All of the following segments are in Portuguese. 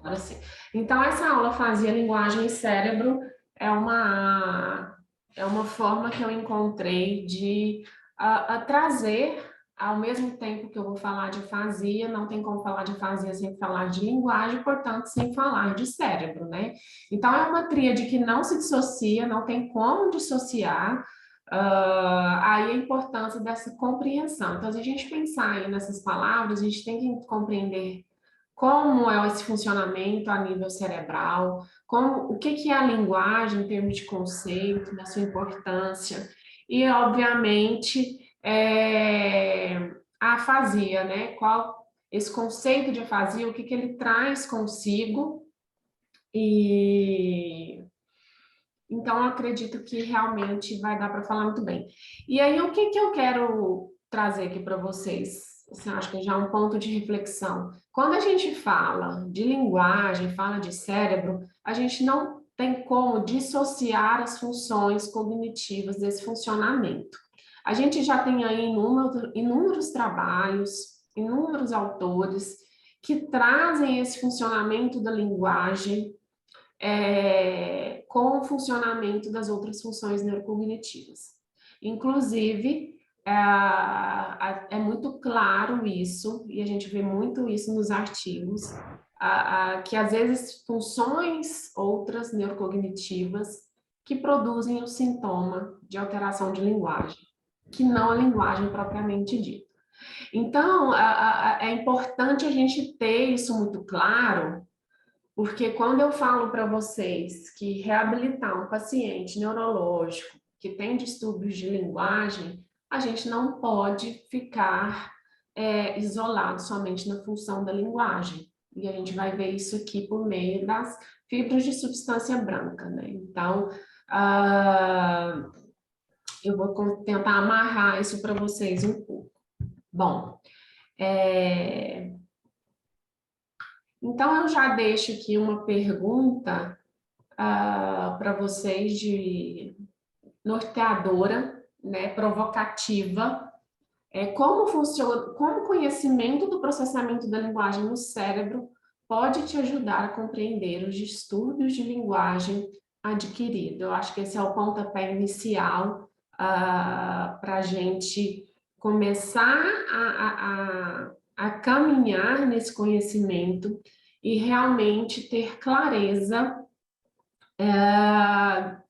Agora sim. Então, essa aula Fazia Linguagem e Cérebro é uma forma que eu encontrei de trazer, ao mesmo tempo que eu vou falar de fazia, não tem como falar de fazia sem falar de linguagem, portanto, sem falar de cérebro, né? Então, é uma tríade que não se dissocia, não tem como dissociar, aí a importância dessa compreensão. Então, se a gente pensar aí nessas palavras, a gente tem que compreender como é esse funcionamento a nível cerebral, o que é a linguagem em termos de conceito, da sua importância, e, obviamente, a afasia, né? Qual esse conceito de afasia, o que ele traz consigo, e então eu acredito que realmente vai dar para falar muito bem. E aí, o que eu quero trazer aqui para vocês? Assim, acho que já é um ponto de reflexão. Quando a gente fala de linguagem, fala de cérebro, a gente não tem como dissociar as funções cognitivas desse funcionamento. A gente já tem aí inúmeros trabalhos, inúmeros autores que trazem esse funcionamento da linguagem com o funcionamento das outras funções neurocognitivas. Inclusive, é muito claro isso, e a gente vê muito isso nos artigos, que às vezes funções outras neurocognitivas que produzem o sintoma de alteração de linguagem, que não a linguagem propriamente dita. Então, é importante a gente ter isso muito claro, porque quando eu falo para vocês que reabilitar um paciente neurológico que tem distúrbios de linguagem, a gente não pode ficar isolado somente na função da linguagem. E a gente vai ver isso aqui por meio das fibras de substância branca, né? Então, eu vou tentar amarrar isso para vocês um pouco. Bom, então eu já deixo aqui uma pergunta para vocês de norteadora, né, provocativa, como funciona, como o conhecimento do processamento da linguagem no cérebro pode te ajudar a compreender os distúrbios de linguagem adquirido. Eu acho que esse é o pontapé inicial para a gente começar a caminhar nesse conhecimento e realmente ter clareza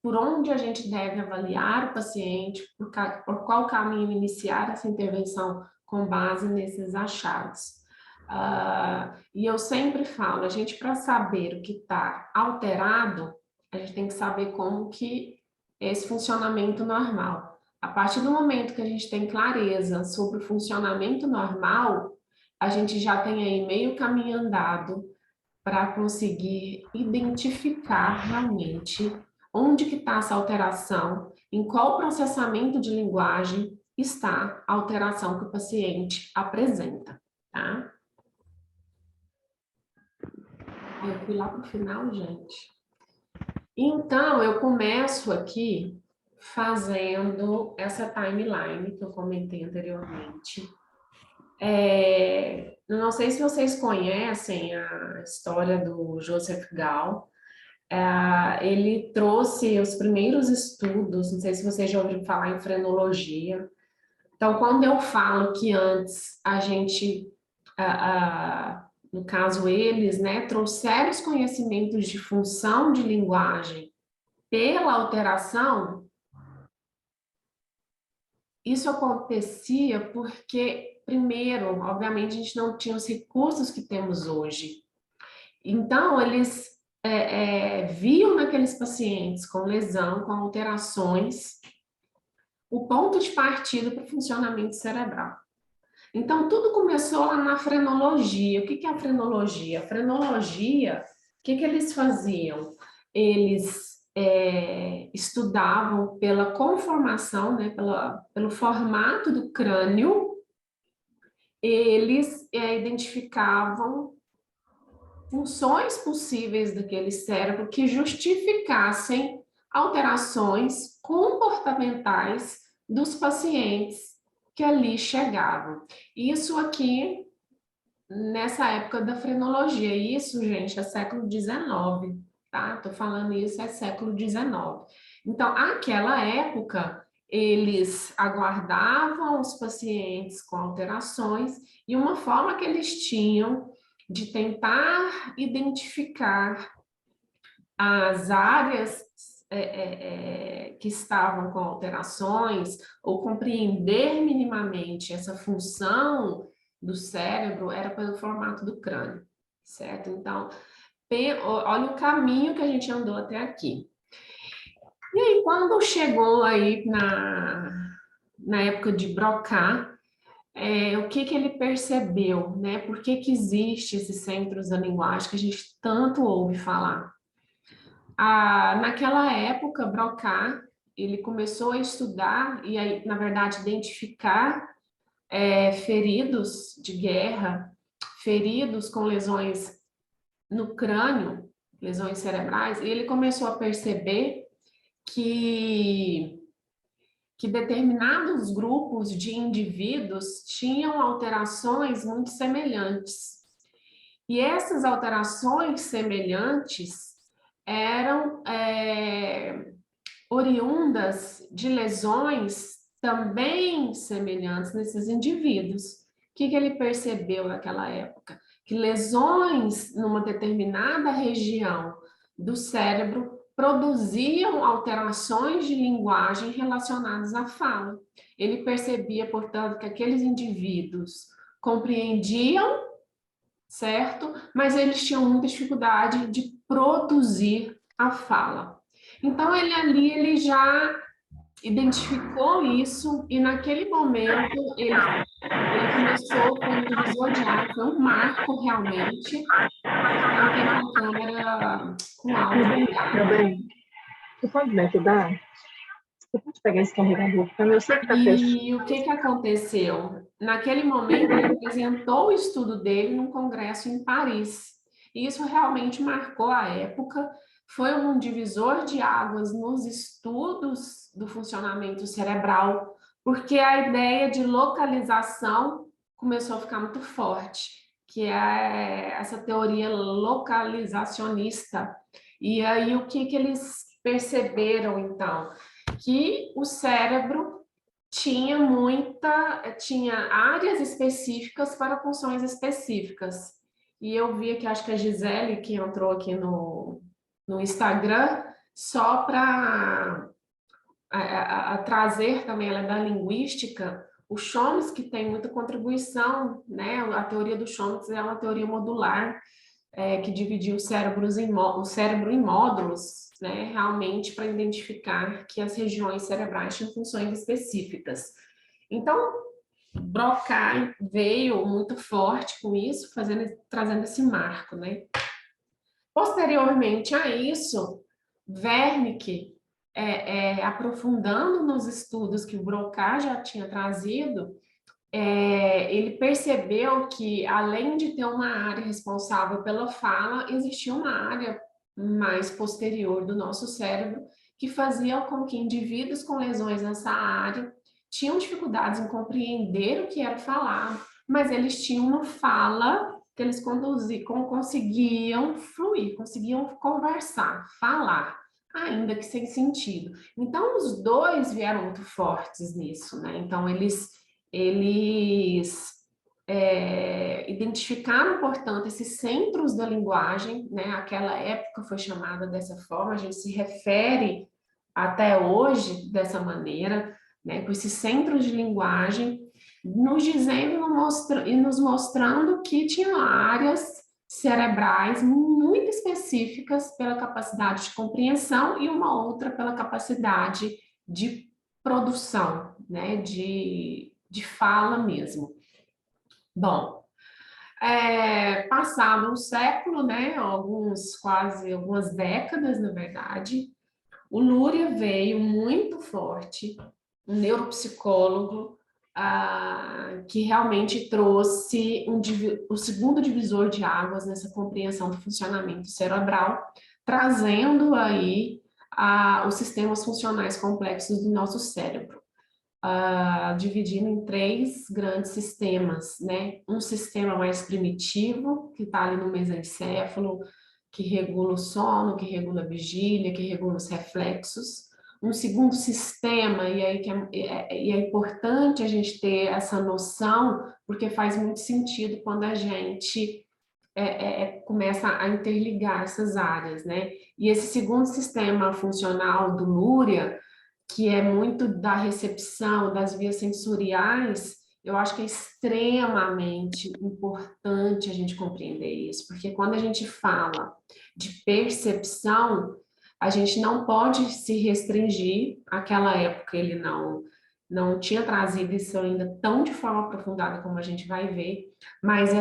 por onde a gente deve avaliar o paciente, por qual caminho iniciar essa intervenção com base nesses achados. E eu sempre falo, a gente para saber o que está alterado, a gente tem que saber como que é esse funcionamento normal. A partir do momento que a gente tem clareza sobre o funcionamento normal, a gente já tem aí meio caminho andado para conseguir identificar realmente onde que está essa alteração, em qual processamento de linguagem está a alteração que o paciente apresenta, tá? Eu fui lá para o final, gente. Então, eu começo aqui fazendo essa timeline que eu comentei anteriormente. Não sei se vocês conhecem a história do Joseph Gall. Ele trouxe os primeiros estudos, não sei se vocês já ouviram falar em frenologia. Então, quando eu falo que antes a gente, no caso eles, né, trouxeram os conhecimentos de função de linguagem pela alteração, isso acontecia porque, primeiro, obviamente, a gente não tinha os recursos que temos hoje. Então, eles viam naqueles pacientes com lesão, com alterações, o ponto de partida para o funcionamento cerebral. Então, tudo começou lá na frenologia. O que é a frenologia? A frenologia, o que eles faziam? Eles estudavam pela conformação, né, pelo formato do crânio, eles identificavam funções possíveis daquele cérebro que justificassem alterações comportamentais dos pacientes que ali chegavam. Isso aqui nessa época da frenologia. Isso, gente, é século XIX, tá? Tô falando isso, é século XIX. Então, aquela época, eles aguardavam os pacientes com alterações e uma forma que eles tinham de tentar identificar as áreas que estavam com alterações ou compreender minimamente essa função do cérebro era pelo formato do crânio, certo? Então, olha o caminho que a gente andou até aqui. E aí, quando chegou aí na época de Broca, o que que ele percebeu, né? Por que que existe esses centros da linguagem que a gente tanto ouve falar? Naquela época, Broca, ele começou a estudar e, aí, na verdade, identificar feridos de guerra, feridos com lesões no crânio, lesões cerebrais, e ele começou a perceber que, que determinados grupos de indivíduos tinham alterações muito semelhantes. E essas alterações semelhantes eram oriundas de lesões também semelhantes nesses indivíduos. O que ele percebeu naquela época? Que lesões numa determinada região do cérebro produziam alterações de linguagem relacionadas à fala. Ele percebia, portanto, que aqueles indivíduos compreendiam, certo? Mas eles tinham muita dificuldade de produzir a fala. Então, ele já identificou isso e naquele momento ele começou com um divisor de água, foi um marco realmente. Eu tenho uma câmera com áudio Meu ligada. bem, você pode me ajudar? Você pode pegar esse carregador? Porque eu sei que está fechado. E o que que aconteceu? Naquele momento, ele apresentou o estudo dele num congresso em Paris. E isso realmente marcou a época, foi um divisor de águas nos estudos do funcionamento cerebral, porque a ideia de localização começou a ficar muito forte, que é essa teoria localizacionista. E aí, o que que eles perceberam, então? Que o cérebro tinha áreas específicas para funções específicas. E eu vi aqui, acho que a Gisele, que entrou aqui no Instagram, só para trazer também, ela é da linguística, o Chomsky tem muita contribuição, né? A teoria do Chomsky é uma teoria modular, que dividiu o cérebro em módulos, né, realmente para identificar que as regiões cerebrais tinham funções específicas. Então, Broca veio muito forte com isso, trazendo esse marco, né? Posteriormente a isso, Wernicke, aprofundando nos estudos que o Broca já tinha trazido, ele percebeu que, além de ter uma área responsável pela fala, existia uma área mais posterior do nosso cérebro que fazia com que indivíduos com lesões nessa área tinham dificuldades em compreender o que era falado, mas eles tinham uma fala que eles conseguiam fluir, conseguiam conversar, falar, ainda que sem sentido. Então, os dois vieram muito fortes nisso, né? Então, eles identificaram, portanto, esses centros da linguagem, né? Aquela época foi chamada dessa forma, a gente se refere até hoje dessa maneira, né? Com esses centros de linguagem, nos dizendo e nos mostrando que tinham áreas cerebrais muito específicas pela capacidade de compreensão e uma outra pela capacidade de produção, né? De fala mesmo. Bom, passado um século, né, algumas décadas, na verdade, o Luria veio muito forte, um neuropsicólogo, que realmente trouxe o segundo divisor de águas nessa compreensão do funcionamento cerebral, trazendo aí os sistemas funcionais complexos do nosso cérebro. dividindo em três grandes sistemas, né? Um sistema mais primitivo, que está ali no mesencéfalo, que regula o sono, que regula a vigília, que regula os reflexos. Um segundo sistema, e aí é importante a gente ter essa noção, porque faz muito sentido quando a gente começa a interligar essas áreas, né? E esse segundo sistema funcional do Lúria, que é muito da recepção, das vias sensoriais, eu acho que é extremamente importante a gente compreender isso, porque quando a gente fala de percepção, a gente não pode se restringir. Àquela época ele não tinha trazido isso ainda tão de forma aprofundada como a gente vai ver, mas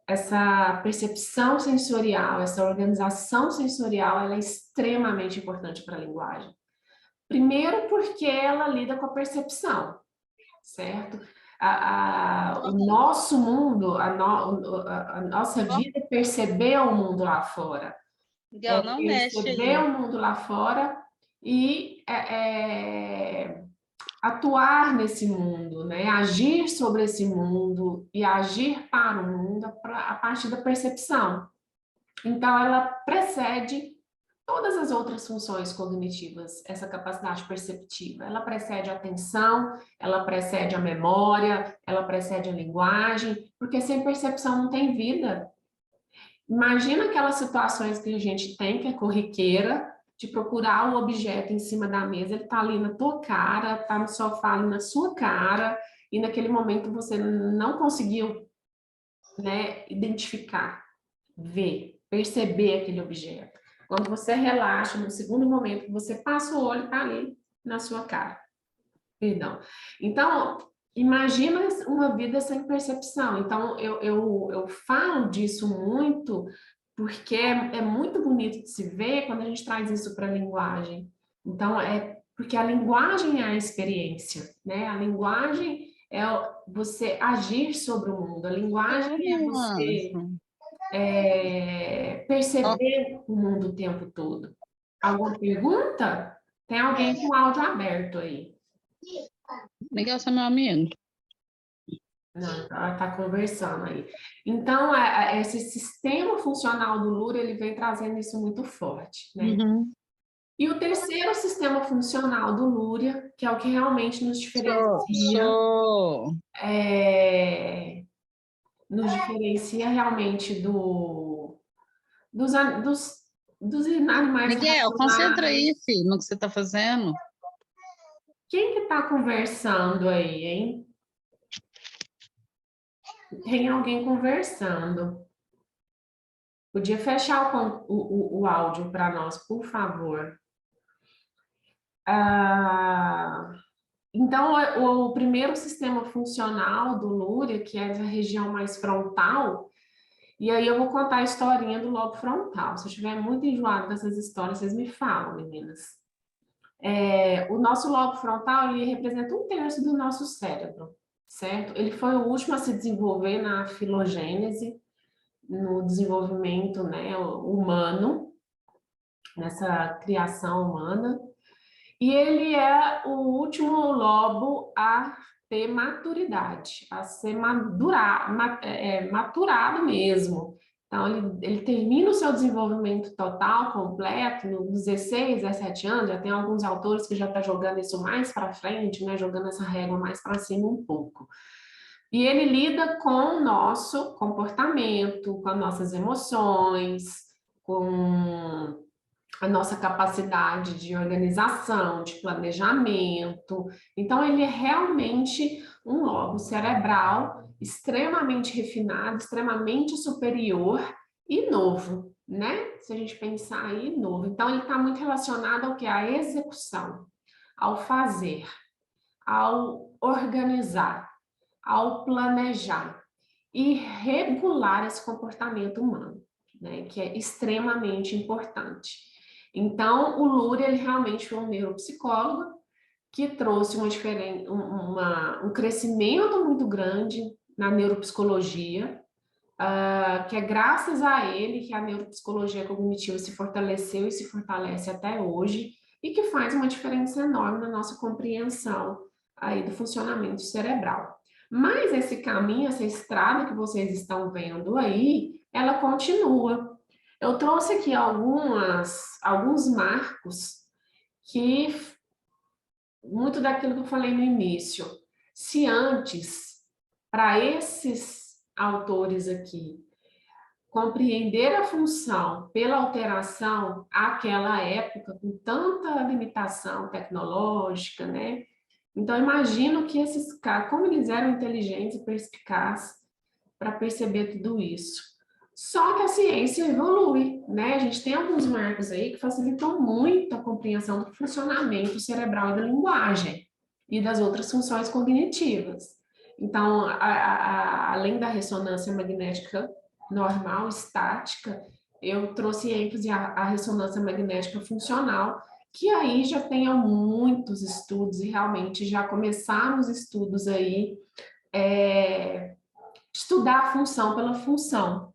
essa percepção sensorial, essa organização sensorial, ela é extremamente importante para a linguagem. Primeiro porque ela lida com a percepção, certo? O nosso mundo, a nossa vida é perceber o mundo lá fora. Miguel, não mexe aí. Perceber o mundo lá fora e atuar nesse mundo, né? Agir sobre esse mundo e agir para o mundo a partir da percepção. Então, ela precede todas as outras funções cognitivas, essa capacidade perceptiva. Ela precede a atenção, ela precede a memória, ela precede a linguagem, porque sem percepção não tem vida. Imagina aquelas situações que a gente tem, que é corriqueira, de procurar o objeto em cima da mesa, ele está ali na tua cara, está no sofá ali na sua cara, e naquele momento você não conseguiu, né, identificar, ver, perceber aquele objeto. Quando você relaxa, no segundo momento, você passa o olho, está ali na sua cara. Perdão. Então, imagina uma vida sem percepção. Então, eu falo disso muito porque é muito bonito de se ver quando a gente traz isso para a linguagem. Então, porque a linguagem é a experiência, né? A linguagem é você agir sobre o mundo. A linguagem é você perceber o mundo o tempo todo. Alguma pergunta? Tem alguém com áudio aberto aí. Miguel, você é meu amigo. Não, ela está conversando aí. Então, esse sistema funcional do Lúria, ele vem trazendo isso muito forte, né? Uhum. E o terceiro sistema funcional do Lúria, que é o que realmente nos diferencia, nos diferencia realmente dos animais Miguel, concentra racionais. aí, filho, no que você está fazendo. Quem que está conversando aí, hein? Tem alguém conversando. Podia fechar o áudio para nós, por favor. Então, o primeiro sistema funcional do Lúria, que é a região mais frontal, e aí eu vou contar a historinha do lobo frontal. Se eu estiver muito enjoado dessas histórias, vocês me falam, meninas. O nosso lobo frontal, ele representa 1/3 do nosso cérebro, certo? Ele foi o último a se desenvolver na filogênese, no desenvolvimento, né, humano, nessa criação humana. E ele é o último lobo a ter maturidade, a ser maturado mesmo. Então, ele termina o seu desenvolvimento total, completo, nos 16, 17 anos. Já tem alguns autores que já estão jogando isso mais para frente, né, jogando essa régua mais para cima um pouco. E ele lida com o nosso comportamento, com as nossas emoções, com a nossa capacidade de organização, de planejamento. Então, ele é realmente um lobo cerebral extremamente refinado, extremamente superior e novo, né? Se a gente pensar aí, novo. Então, ele está muito relacionado ao que? À execução, ao fazer, ao organizar, ao planejar e regular esse comportamento humano, né? Que é extremamente importante. Então, o Lúria, ele realmente foi um neuropsicólogo que trouxe um crescimento muito grande na neuropsicologia, que é graças a ele que a neuropsicologia cognitiva se fortaleceu e se fortalece até hoje, e que faz uma diferença enorme na nossa compreensão aí do funcionamento cerebral. Mas esse caminho, essa estrada que vocês estão vendo aí, ela continua. Eu trouxe aqui alguns marcos que, muito daquilo que eu falei no início, se antes, para esses autores aqui, compreender a função pela alteração àquela época, com tanta limitação tecnológica, né? Então, imagino que esses caras, como eles eram inteligentes e perspicazes para perceber tudo isso. Só que a ciência evolui, né? A gente tem alguns marcos aí que facilitam muito a compreensão do funcionamento cerebral e da linguagem e das outras funções cognitivas. Então, além da ressonância magnética normal, estática, eu trouxe ênfase à ressonância magnética funcional, que aí já tem muitos estudos e realmente já começaram os estudos aí, estudar a função pela função.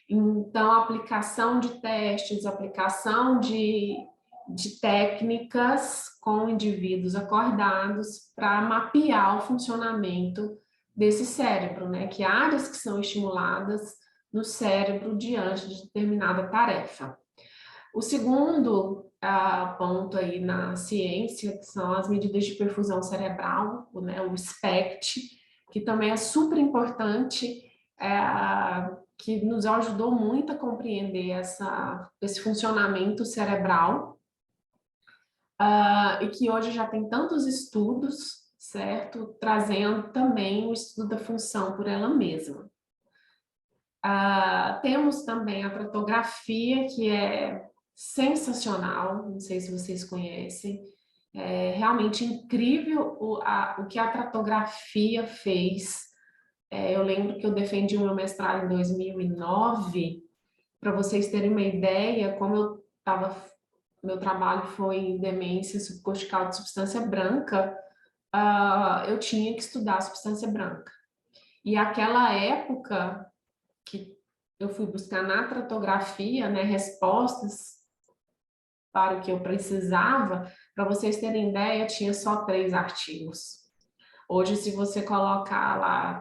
Então, a aplicação de testes, aplicação de técnicas com indivíduos acordados para mapear o funcionamento desse cérebro, né? Que áreas que são estimuladas no cérebro diante de determinada tarefa. O segundo ponto aí na ciência, que são as medidas de perfusão cerebral, né, o SPECT, que também é super importante, que nos ajudou muito a compreender esse funcionamento cerebral, e que hoje já tem tantos estudos, certo? Trazendo também o estudo da função por ela mesma. Temos também a trotografia, que é sensacional, não sei se vocês conhecem, é realmente incrível o que a trotografia fez. Eu lembro que eu defendi o meu mestrado em 2009, para vocês terem uma ideia, meu trabalho foi em demência subcortical de substância branca, eu tinha que estudar a substância branca. E aquela época que eu fui buscar na trotografia, né, respostas para o que eu precisava, para vocês terem ideia, tinha só 3 artigos. Hoje, se você colocar lá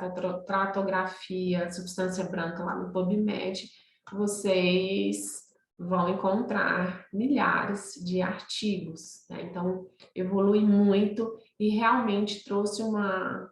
trotografia, substância branca lá no PubMed, vocês vão encontrar milhares de artigos, né? Então, evolui muito e realmente trouxe uma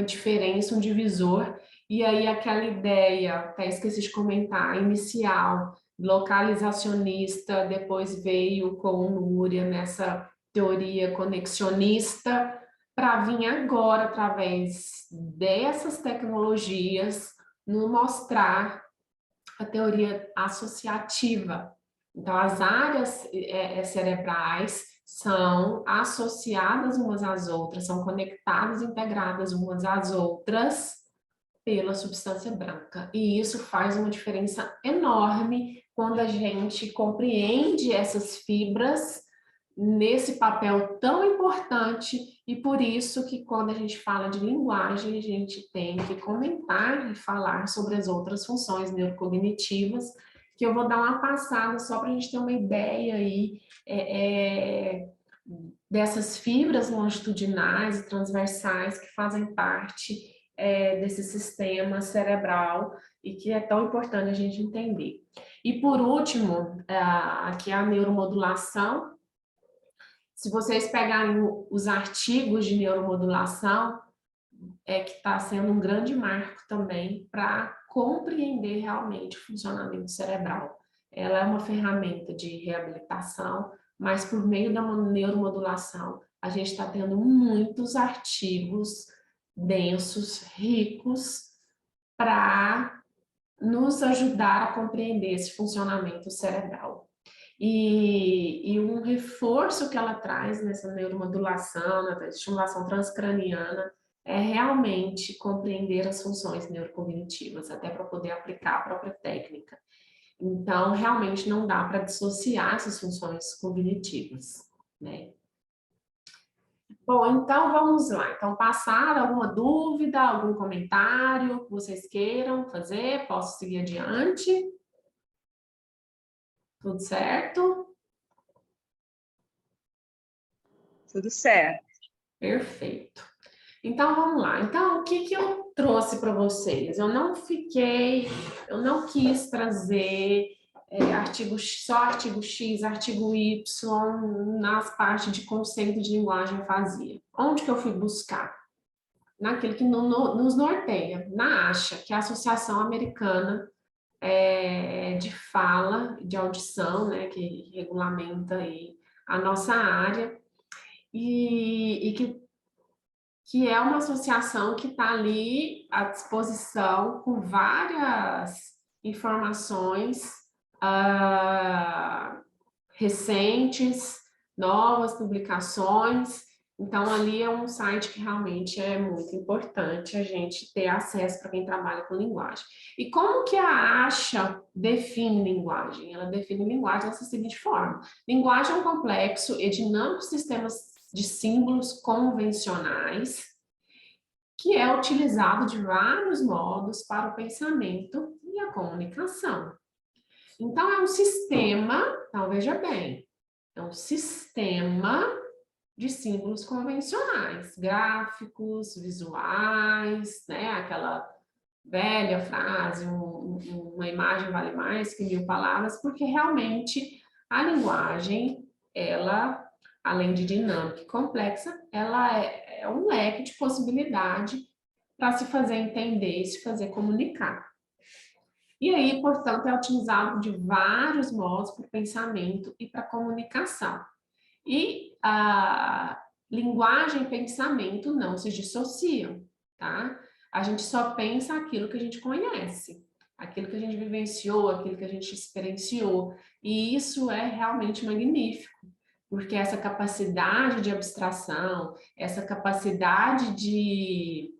diferença, um divisor. E aí aquela ideia, até esqueci de comentar, inicial, localizacionista, depois veio com o Núria nessa teoria conexionista, para vir agora, através dessas tecnologias, nos mostrar a teoria associativa. Então, as áreas cerebrais são associadas umas às outras, são conectadas, integradas umas às outras pela substância branca. E isso faz uma diferença enorme quando a gente compreende essas fibras nesse papel tão importante, e por isso que quando a gente fala de linguagem, a gente tem que comentar e falar sobre as outras funções neurocognitivas, que eu vou dar uma passada só para a gente ter uma ideia aí dessas fibras longitudinais e transversais que fazem parte desse sistema cerebral e que é tão importante a gente entender. E por último, aqui a neuromodulação. Se vocês pegarem os artigos de neuromodulação, que está sendo um grande marco também para compreender realmente o funcionamento cerebral. Ela é uma ferramenta de reabilitação, mas por meio da neuromodulação, a gente está tendo muitos artigos densos, ricos, para nos ajudar a compreender esse funcionamento cerebral. E um reforço que ela traz nessa neuromodulação, na estimulação transcraniana, é realmente compreender as funções neurocognitivas, até para poder aplicar a própria técnica. Então, realmente não dá para dissociar essas funções cognitivas, né? Bom, então vamos lá. Então, passaram alguma dúvida, algum comentário que vocês queiram fazer? Posso seguir adiante? Tudo certo? Tudo certo. Perfeito. Então, vamos lá. Então, o que eu trouxe para vocês? Eu não quis trazer só artigo X, artigo Y, nas partes de conceito de linguagem fazia. Onde que eu fui buscar? Naquilo que nos norteia, na ASHA, que é a Associação Americana de Fala, de Audição, né, que regulamenta aí a nossa área, e que é uma associação que está ali à disposição com várias informações recentes, novas publicações. Então, ali é um site que realmente é muito importante a gente ter acesso para quem trabalha com linguagem. E como que a ASHA define linguagem? Ela define linguagem dessa seguinte forma: linguagem é um complexo e dinâmico sistema de símbolos convencionais que é utilizado de vários modos para o pensamento e a comunicação. Então, é um sistema, então veja bem, é um sistema de símbolos convencionais, gráficos, visuais, né? Aquela velha frase, uma imagem vale mais que 1000 palavras, porque realmente a linguagem, ela, além de dinâmica e complexa, ela é um leque de possibilidade para se fazer entender e se fazer comunicar. E aí, portanto, é utilizado de vários modos para o pensamento e para a comunicação. E a linguagem e pensamento não se dissociam, tá? A gente só pensa aquilo que a gente conhece, aquilo que a gente vivenciou, aquilo que a gente experienciou. E isso é realmente magnífico, porque essa capacidade de abstração, essa capacidade de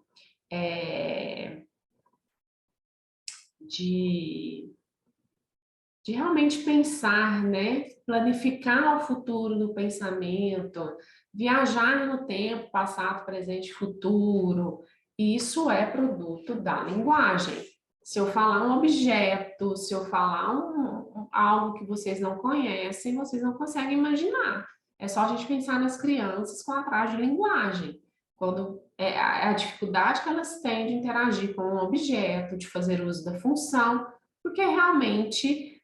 realmente pensar, né? Planificar o futuro no pensamento, viajar no tempo, passado, presente, futuro. Isso é produto da linguagem. Se eu falar um objeto, se eu falar algo que vocês não conhecem, vocês não conseguem imaginar. É só a gente pensar nas crianças com a traje de linguagem. Quando a dificuldade que elas têm de interagir com um objeto, de fazer uso da função, porque realmente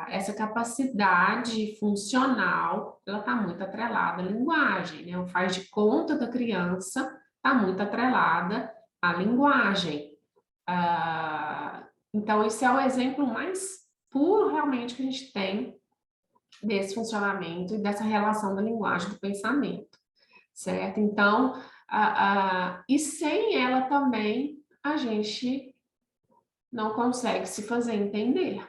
essa capacidade funcional, ela está muito atrelada à linguagem, né? O faz de conta da criança está muito atrelada à linguagem. Então, esse é o exemplo mais puro, realmente, que a gente tem desse funcionamento e dessa relação da linguagem do pensamento, certo? Então, e sem ela também, a gente não consegue se fazer entender,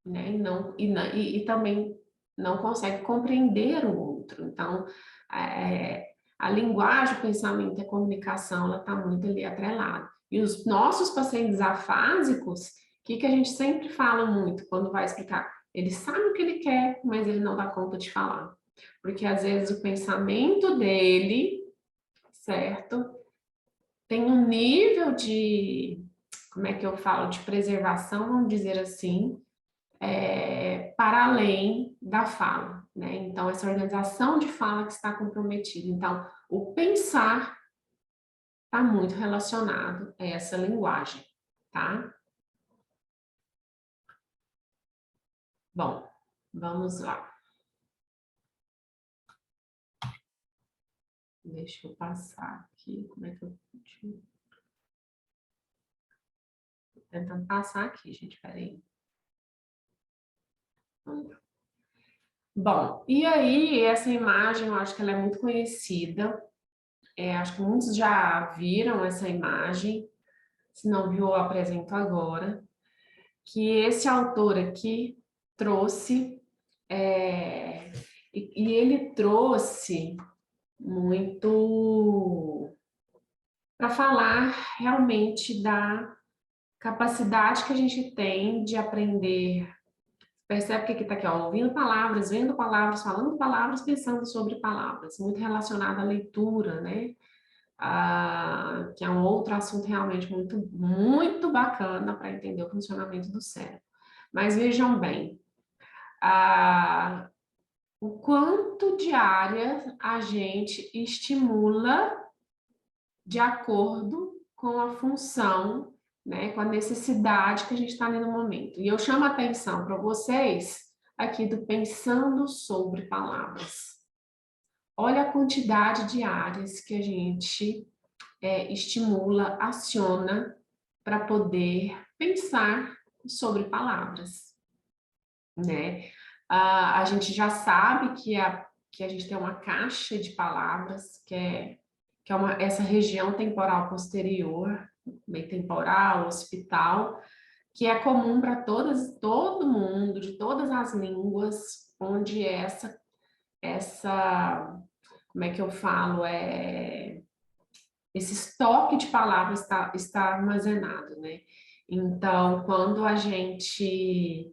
né? E também não consegue compreender o outro. Então, a linguagem, o pensamento e a comunicação, ela está muito ali atrelada. E os nossos pacientes afásicos, o que a gente sempre fala muito quando vai explicar? Ele sabe o que ele quer, mas ele não dá conta de falar. Porque, às vezes, o pensamento dele, certo? Tem um nível de, como é que eu falo, de preservação, vamos dizer assim, para além da fala, né? Então, essa organização de fala que está comprometida. Então, o pensar está muito relacionado a essa linguagem, tá? Bom, vamos lá. Deixa eu passar aqui, como é que eu... Tô tentando passar aqui, gente, peraí. Bom, e aí, essa imagem, eu acho que ela é muito conhecida. Acho que muitos já viram essa imagem. Se não viu, eu apresento agora. Que esse autor aqui trouxe, e ele trouxe muito para falar realmente da capacidade que a gente tem de aprender. Percebe que está aqui, ó, ouvindo palavras, vendo palavras, falando palavras, pensando sobre palavras, muito relacionado à leitura, né? Que é um outro assunto realmente muito, muito bacana para entender o funcionamento do cérebro. Mas vejam bem, o quanto de áreas a gente estimula de acordo com a função, né, com a necessidade que a gente está ali no momento. E eu chamo a atenção para vocês aqui do Pensando sobre Palavras. Olha a quantidade de áreas que a gente estimula, aciona para poder pensar sobre palavras, né? A gente já sabe que a gente tem uma caixa de palavras, que é essa região temporal posterior, meio temporal, occipital, que é comum para todo mundo, de todas as línguas, onde como é que eu falo, esse estoque de palavras está armazenado, né? Então, quando a gente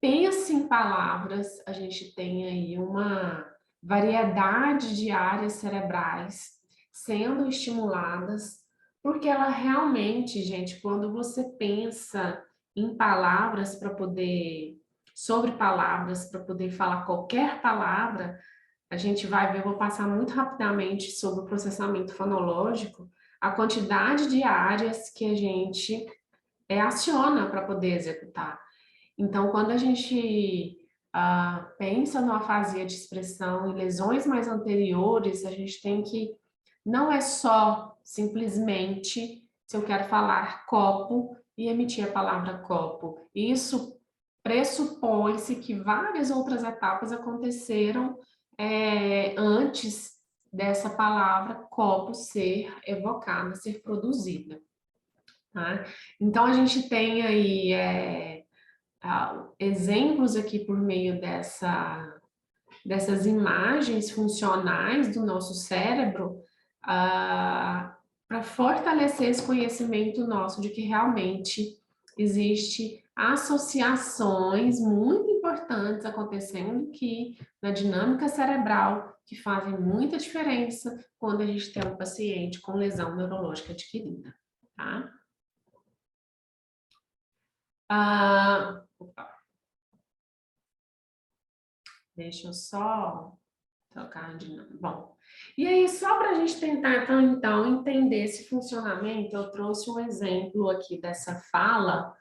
pensa em palavras, a gente tem aí uma variedade de áreas cerebrais sendo estimuladas, porque ela realmente, gente, quando você pensa em palavras sobre palavras, para poder falar qualquer palavra, a gente vai ver, eu vou passar muito rapidamente sobre o processamento fonológico, a quantidade de áreas que a gente aciona para poder executar. Então, quando a gente pensa no afasia de expressão e lesões mais anteriores, a gente tem que, não é só simplesmente, se eu quero falar copo e emitir a palavra copo. Isso pressupõe-se que várias outras etapas aconteceram antes dessa palavra copo ser evocada, ser produzida. Tá? Então, a gente tem aí exemplos aqui por meio dessas imagens funcionais do nosso cérebro para fortalecer esse conhecimento nosso de que realmente existe associações muito importantes acontecendo aqui na dinâmica cerebral que fazem muita diferença quando a gente tem um paciente com lesão neurológica adquirida, tá? Deixa eu só trocar de novo. Bom, e aí só para a gente tentar, então, entender esse funcionamento, eu trouxe um exemplo aqui dessa fala,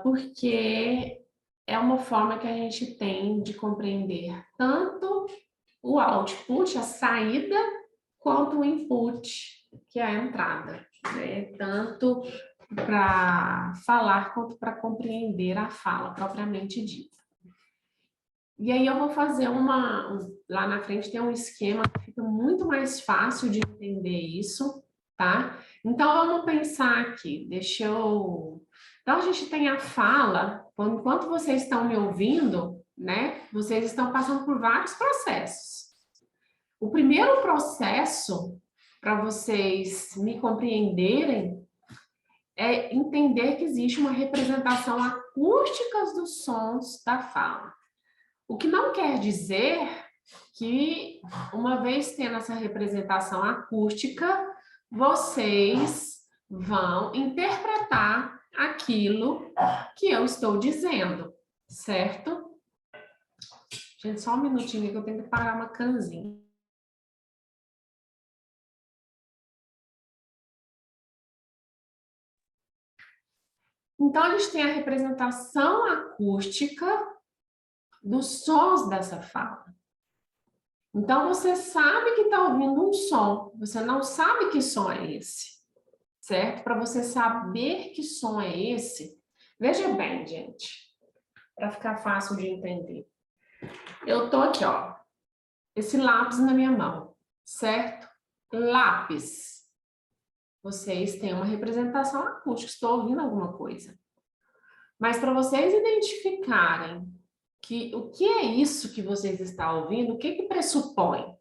porque é uma forma que a gente tem de compreender tanto o output, a saída, quanto o input, que é a entrada, né? Tanto para falar quanto para compreender a fala propriamente dita. E aí eu vou fazer lá na frente tem um esquema que fica muito mais fácil de entender isso, tá? Então vamos pensar aqui, Então a gente tem a fala, enquanto vocês estão me ouvindo, né? Vocês estão passando por vários processos. O primeiro processo, para vocês me compreenderem, é entender que existe uma representação acústica dos sons da fala. O que não quer dizer que, uma vez tendo essa representação acústica, vocês vão interpretar aquilo que eu estou dizendo, certo? Gente, só um minutinho que eu tenho que pagar uma canzinha. Então, a gente tem a representação acústica dos sons dessa fala. Então, você sabe que está ouvindo um som, você não sabe que som é esse, certo? Para você saber que som é esse, veja bem, gente, para ficar fácil de entender. Eu tô aqui, ó, esse lápis na minha mão, certo? Lápis. Vocês têm uma representação acústica, estou ouvindo alguma coisa. Mas para vocês identificarem o que é isso que vocês estão ouvindo, o que pressupõe?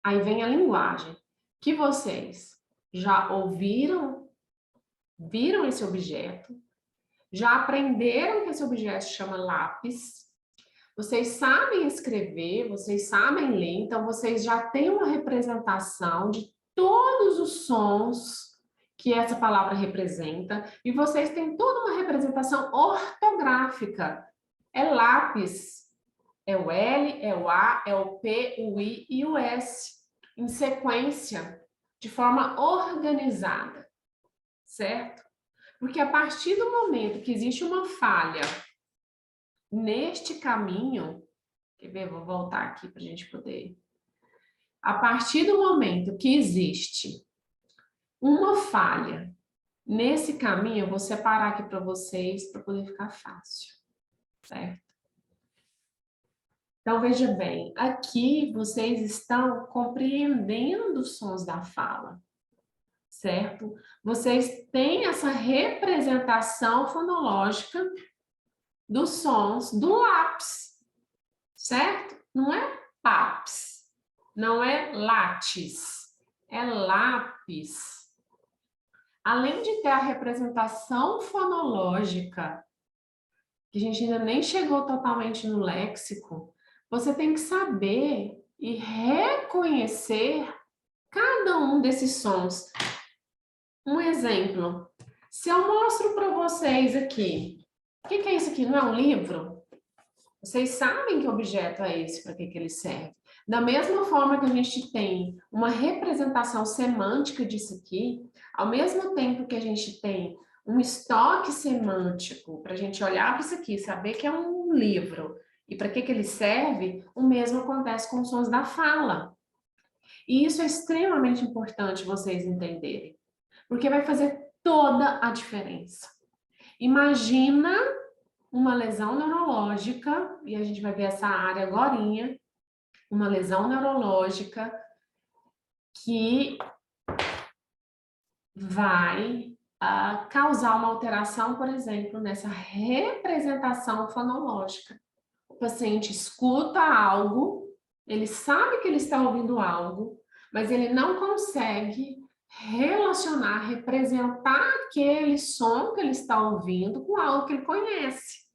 Aí vem a linguagem, que vocês já ouviram, viram esse objeto, já aprenderam que esse objeto se chama lápis, vocês sabem escrever, vocês sabem ler, então vocês já têm uma representação de todos os sons que essa palavra representa, e vocês têm toda uma representação ortográfica. É lápis. É o L, é o A, é o P, o I e o S, em sequência, de forma organizada, certo? Porque a partir do momento que existe uma falha neste caminho, quer ver? Vou voltar aqui para a gente poder. A partir do momento que existe uma falha nesse caminho, eu vou separar aqui para vocês para poder ficar fácil, certo? Então, veja bem, aqui vocês estão compreendendo os sons da fala, certo? Vocês têm essa representação fonológica dos sons do lápis, certo? Não é PAPS, não é látis, é lápis. Além de ter a representação fonológica, que a gente ainda nem chegou totalmente no léxico, você tem que saber e reconhecer cada um desses sons. Um exemplo, se eu mostro para vocês aqui, o que é isso aqui? Não é um livro? Vocês sabem que objeto é esse, para que ele serve. Da mesma forma que a gente tem uma representação semântica disso aqui, ao mesmo tempo que a gente tem um estoque semântico, para a gente olhar para isso aqui, saber que é um livro, e para que ele serve, o mesmo acontece com os sons da fala. E isso é extremamente importante vocês entenderem, porque vai fazer toda a diferença. Imagina uma lesão neurológica, e a gente vai ver essa área agorinha, uma lesão neurológica que vai causar uma alteração, por exemplo, nessa representação fonológica. O paciente escuta algo, ele sabe que ele está ouvindo algo, mas ele não consegue relacionar, representar aquele som que ele está ouvindo com algo que ele conhece.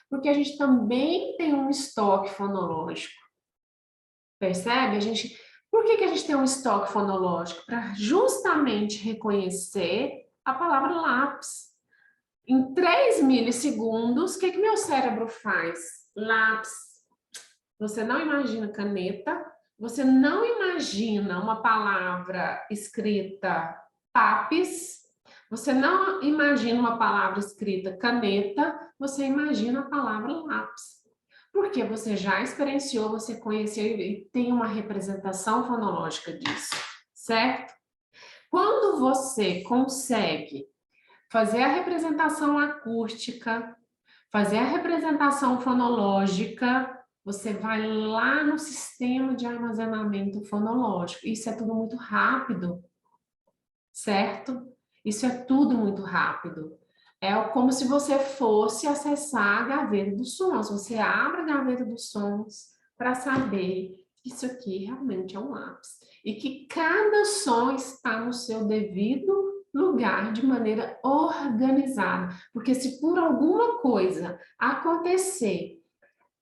Porque a gente também tem um estoque fonológico. Percebe? Por que a gente tem um estoque fonológico? Para justamente reconhecer a palavra lápis. Em 3 milissegundos, o que meu cérebro faz? Lápis. Você não imagina caneta, você não imagina uma palavra escrita papis, você não imagina uma palavra escrita caneta, você imagina a palavra lápis. Porque você já experienciou, você conheceu e tem uma representação fonológica disso, certo? Quando você consegue fazer a representação acústica, fazer a representação fonológica, você vai lá no sistema de armazenamento fonológico. Isso é tudo muito rápido, certo? Isso é tudo muito rápido. É como se você fosse acessar a gaveta dos sons. Você abre a gaveta dos sons para saber que isso aqui realmente é um lápis. E que cada som está no seu devido lugar de maneira organizada. Porque se por alguma coisa acontecer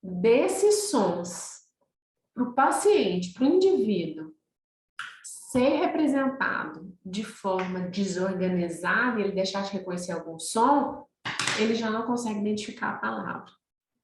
desses sons para o paciente, para o indivíduo, ser representado de forma desorganizada, ele deixar de reconhecer algum som, ele já não consegue identificar a palavra.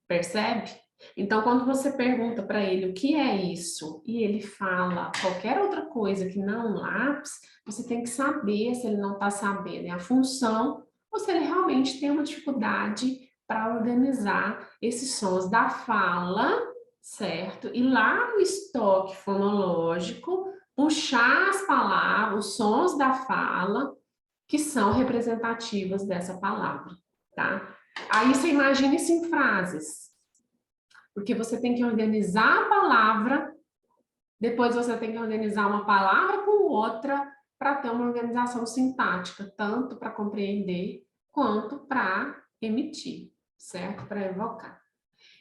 Percebe? Então, quando você pergunta para ele o que é isso, e ele fala qualquer outra coisa que não um lápis, você tem que saber se ele não está sabendo a função ou se ele realmente tem uma dificuldade para organizar esses sons da fala, certo? E lá no estoque fonológico, puxar as palavras, os sons da fala, que são representativas dessa palavra, tá? Aí você imagina isso em frases, porque você tem que organizar a palavra, depois você tem que organizar uma palavra com outra para ter uma organização sintática, tanto para compreender quanto para emitir, certo? Para evocar.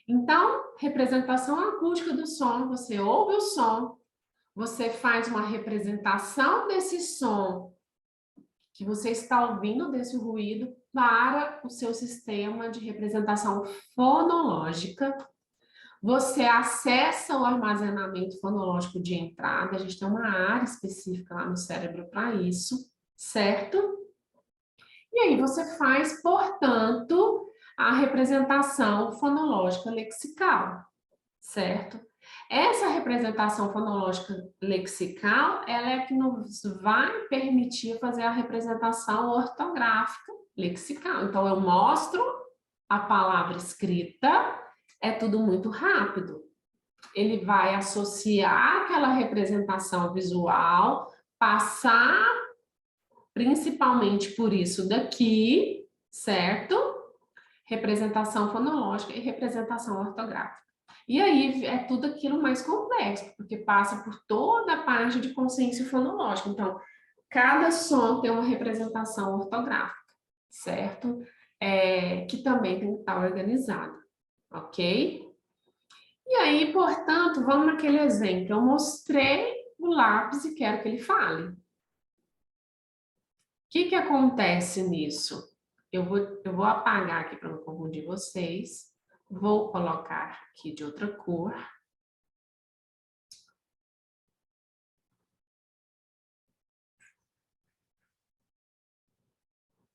Então, representação acústica do som, você ouve o som, você faz uma representação desse som que você está ouvindo, desse ruído, para o seu sistema de representação fonológica. Você acessa o armazenamento fonológico de entrada, a gente tem uma área específica lá no cérebro para isso, certo? E aí você faz, portanto, a representação fonológica lexical. certo? Essa representação fonológica lexical, ela é que nos vai permitir fazer a representação ortográfica lexical. Então, eu mostro a palavra escrita, é tudo muito rápido. Ele vai associar aquela representação visual, passar principalmente por isso daqui, certo? Representação fonológica e representação ortográfica. E aí é tudo aquilo mais complexo, porque passa por toda a parte de consciência fonológica. Então, cada som tem uma representação ortográfica, certo? Que também tem que estar organizado, ok? E aí, portanto, vamos naquele exemplo. Eu mostrei o lápis e quero que ele fale. O que acontece nisso? Eu vou apagar aqui para não confundir vocês. Vou colocar aqui de outra cor.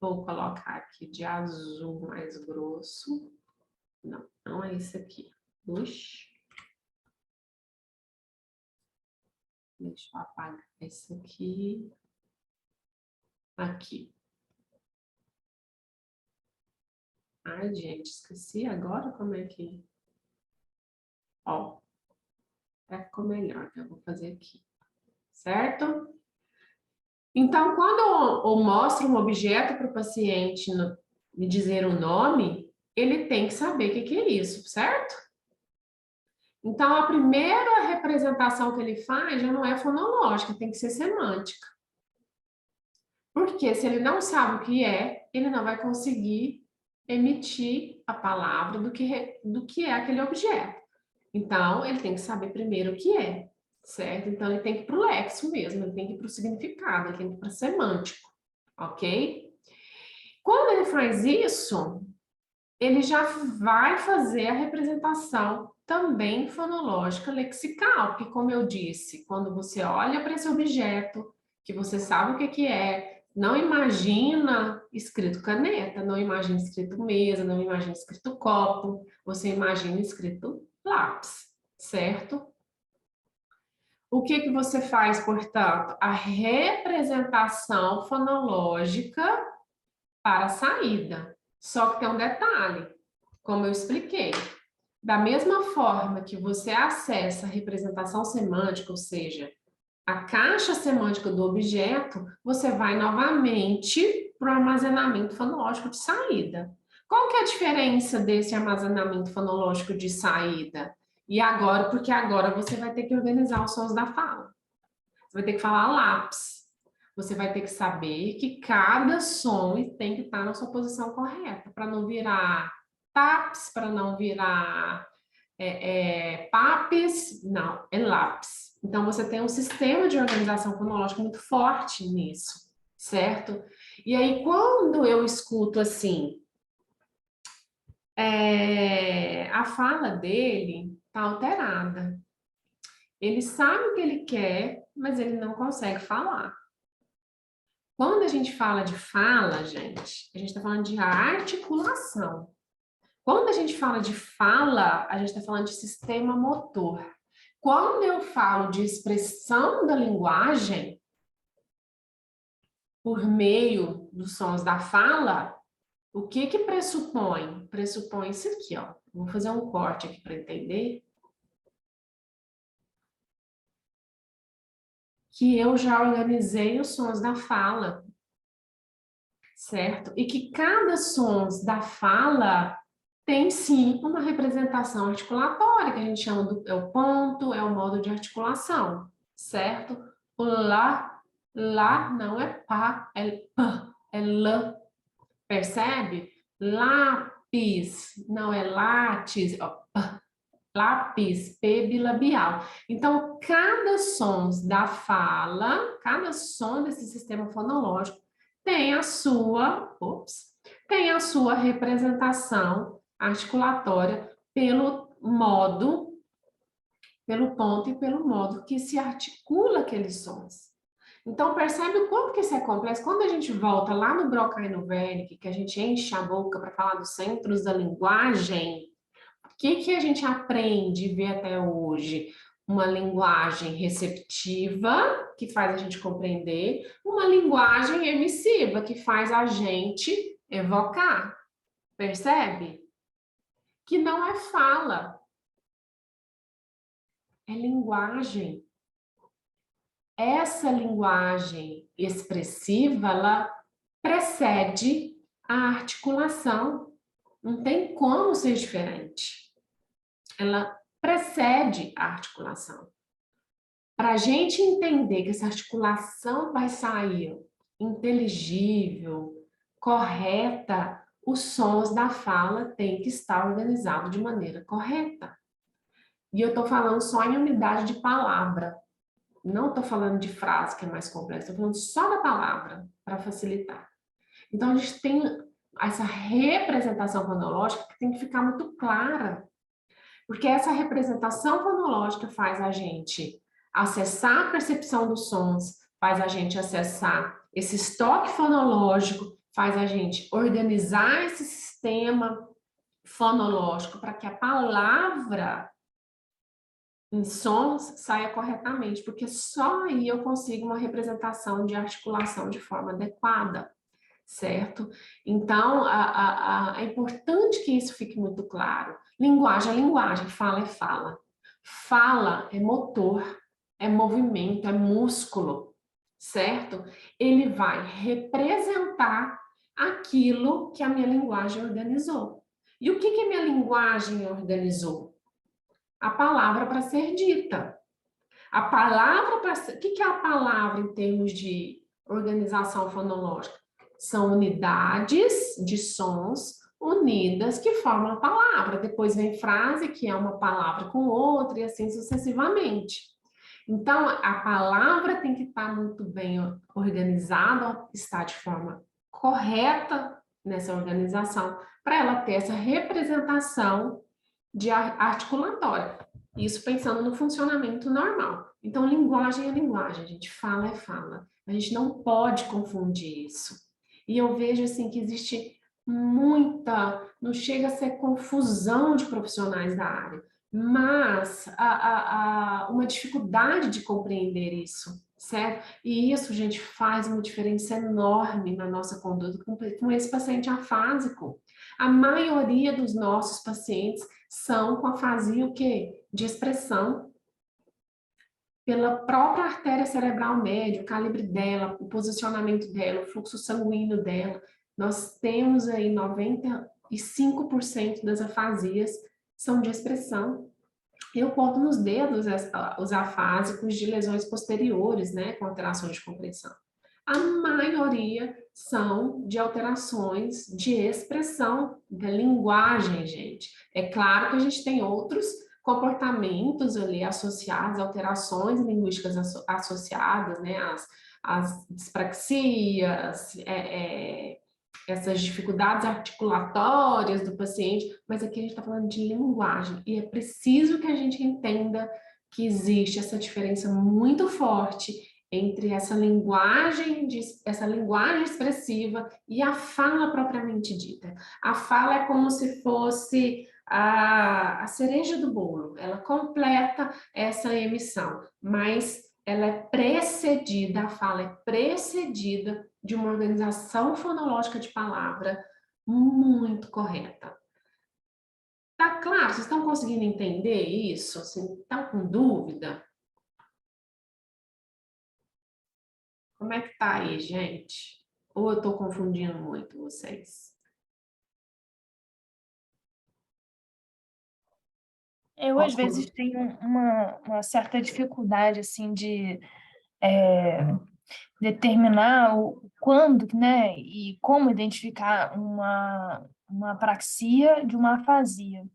Vou colocar aqui de azul mais grosso. Não, não é esse aqui. Puxa. Deixa eu apagar esse aqui. Aqui. Ai, gente, esqueci agora como é que... Ó, ficou melhor que eu vou fazer aqui. Certo? Então, quando eu mostro um objeto para o paciente me dizer o nome, ele tem que saber o que é isso, certo? Então, a primeira representação que ele faz já não é fonológica, tem que ser semântica. Porque se ele não sabe o que é, ele não vai conseguir emitir a palavra do que é aquele objeto. Então, ele tem que saber primeiro o que é, certo? Então, ele tem que ir para o léxico mesmo, ele tem que ir para o significado, ele tem que ir para o semântico, ok? Quando ele faz isso, ele já vai fazer a representação também fonológica lexical, porque, como eu disse, quando você olha para esse objeto, que você sabe o que é, não imagina escrito caneta, não imagina escrito mesa, não imagina escrito copo, você imagina escrito lápis, certo? O que você faz, portanto? A representação fonológica para a saída. Só que tem um detalhe, como eu expliquei. Da mesma forma que você acessa a representação semântica, ou seja, a caixa semântica do objeto, você vai novamente para o armazenamento fonológico de saída. Qual que é a diferença desse armazenamento fonológico de saída? E agora, porque agora você vai ter que organizar os sons da fala. Você vai ter que falar lápis. Você vai ter que saber que cada som tem que estar na sua posição correta, para não virar taps, para não virar papis, não, é lápis. Então, você tem um sistema de organização fonológica muito forte nisso, certo? E aí, quando eu escuto assim, a fala dele está alterada. Ele sabe o que ele quer, mas ele não consegue falar. Quando a gente fala de fala, gente, a gente está falando de articulação. Quando a gente fala de fala, a gente está falando de sistema motor. Quando eu falo de expressão da linguagem, por meio dos sons da fala, o que pressupõe? Pressupõe isso aqui, ó. Vou fazer um corte aqui para entender. Que eu já organizei os sons da fala, certo? E que cada sons da fala tem sim uma representação articulatória, que a gente chama é o ponto, é o modo de articulação, certo? O lá não é pá, é pã, é lã, percebe? Lápis, não é látis, ó, lápis, P bilabial. Então, cada som da fala, cada som desse sistema fonológico tem a sua representação articulatória pelo ponto e pelo modo que se articula aqueles sons. Então, percebe o quanto que isso é complexo? Quando a gente volta lá no Broca e no Wernicke, que a gente enche a boca para falar dos centros da linguagem, que a gente aprende e vê até hoje? Uma linguagem receptiva, que faz a gente compreender, uma linguagem emissiva, que faz a gente evocar, percebe? Que não é fala, é linguagem. Essa linguagem expressiva, ela precede a articulação. Não tem como ser diferente. Ela precede a articulação. Para a gente entender que essa articulação vai sair inteligível, correta, os sons da fala têm que estar organizados de maneira correta. E eu estou falando só em unidade de palavra. Não estou falando de frase, que é mais complexa. Estou falando só da palavra, para facilitar. Então, a gente tem essa representação fonológica que tem que ficar muito clara. Porque essa representação fonológica faz a gente acessar a percepção dos sons, faz a gente acessar esse estoque fonológico, faz a gente organizar esse sistema fonológico para que a palavra em sons saia corretamente, porque só aí eu consigo uma representação de articulação de forma adequada, certo? Então, é importante que isso fique muito claro. Linguagem é linguagem, fala é fala. Fala é motor, é movimento, é músculo, certo? Ele vai representar aquilo que a minha linguagem organizou. E o que a minha linguagem organizou? A palavra para ser dita. A palavra para ser... O que é a palavra em termos de organização fonológica? São unidades de sons unidas que formam a palavra. Depois vem frase, que é uma palavra com outra, e assim sucessivamente. Então, a palavra tem que estar muito bem organizada, estar de forma correta nessa organização, para ela ter essa representação de articulatória. Isso pensando no funcionamento normal. Então, linguagem é linguagem, a gente fala é fala. A gente não pode confundir isso. E eu vejo assim que existe muita, não chega a ser confusão de profissionais da área, mas uma dificuldade de compreender isso, certo? E isso, gente, faz uma diferença enorme na nossa conduta com esse paciente afásico. A maioria dos nossos pacientes são com afasia o quê? De expressão. Pela própria artéria cerebral média, o calibre dela, o posicionamento dela, o fluxo sanguíneo dela, nós temos aí 95% das afasias são de expressão. Eu conto nos dedos os afásicos de lesões posteriores, né, com alterações de compreensão. A maioria são de alterações de expressão, da linguagem, gente. É claro que a gente tem outros comportamentos ali associados, alterações linguísticas associadas, né, as dispraxias, essas dificuldades articulatórias do paciente, mas aqui a gente está falando de linguagem, e é preciso que a gente entenda que existe essa diferença muito forte entre essa linguagem expressiva e a fala propriamente dita. A fala é como se fosse a cereja do bolo, ela completa essa emissão, mas ela é precedida, a fala é precedida de uma organização fonológica de palavra muito correta. Tá claro? Vocês estão conseguindo entender isso? Estão com dúvida? Como é que tá aí, gente? Ou eu estou confundindo muito vocês? Eu, às vezes, tenho uma certa dificuldade, assim, de determinar quando, né, e como identificar uma apraxia de uma afasia.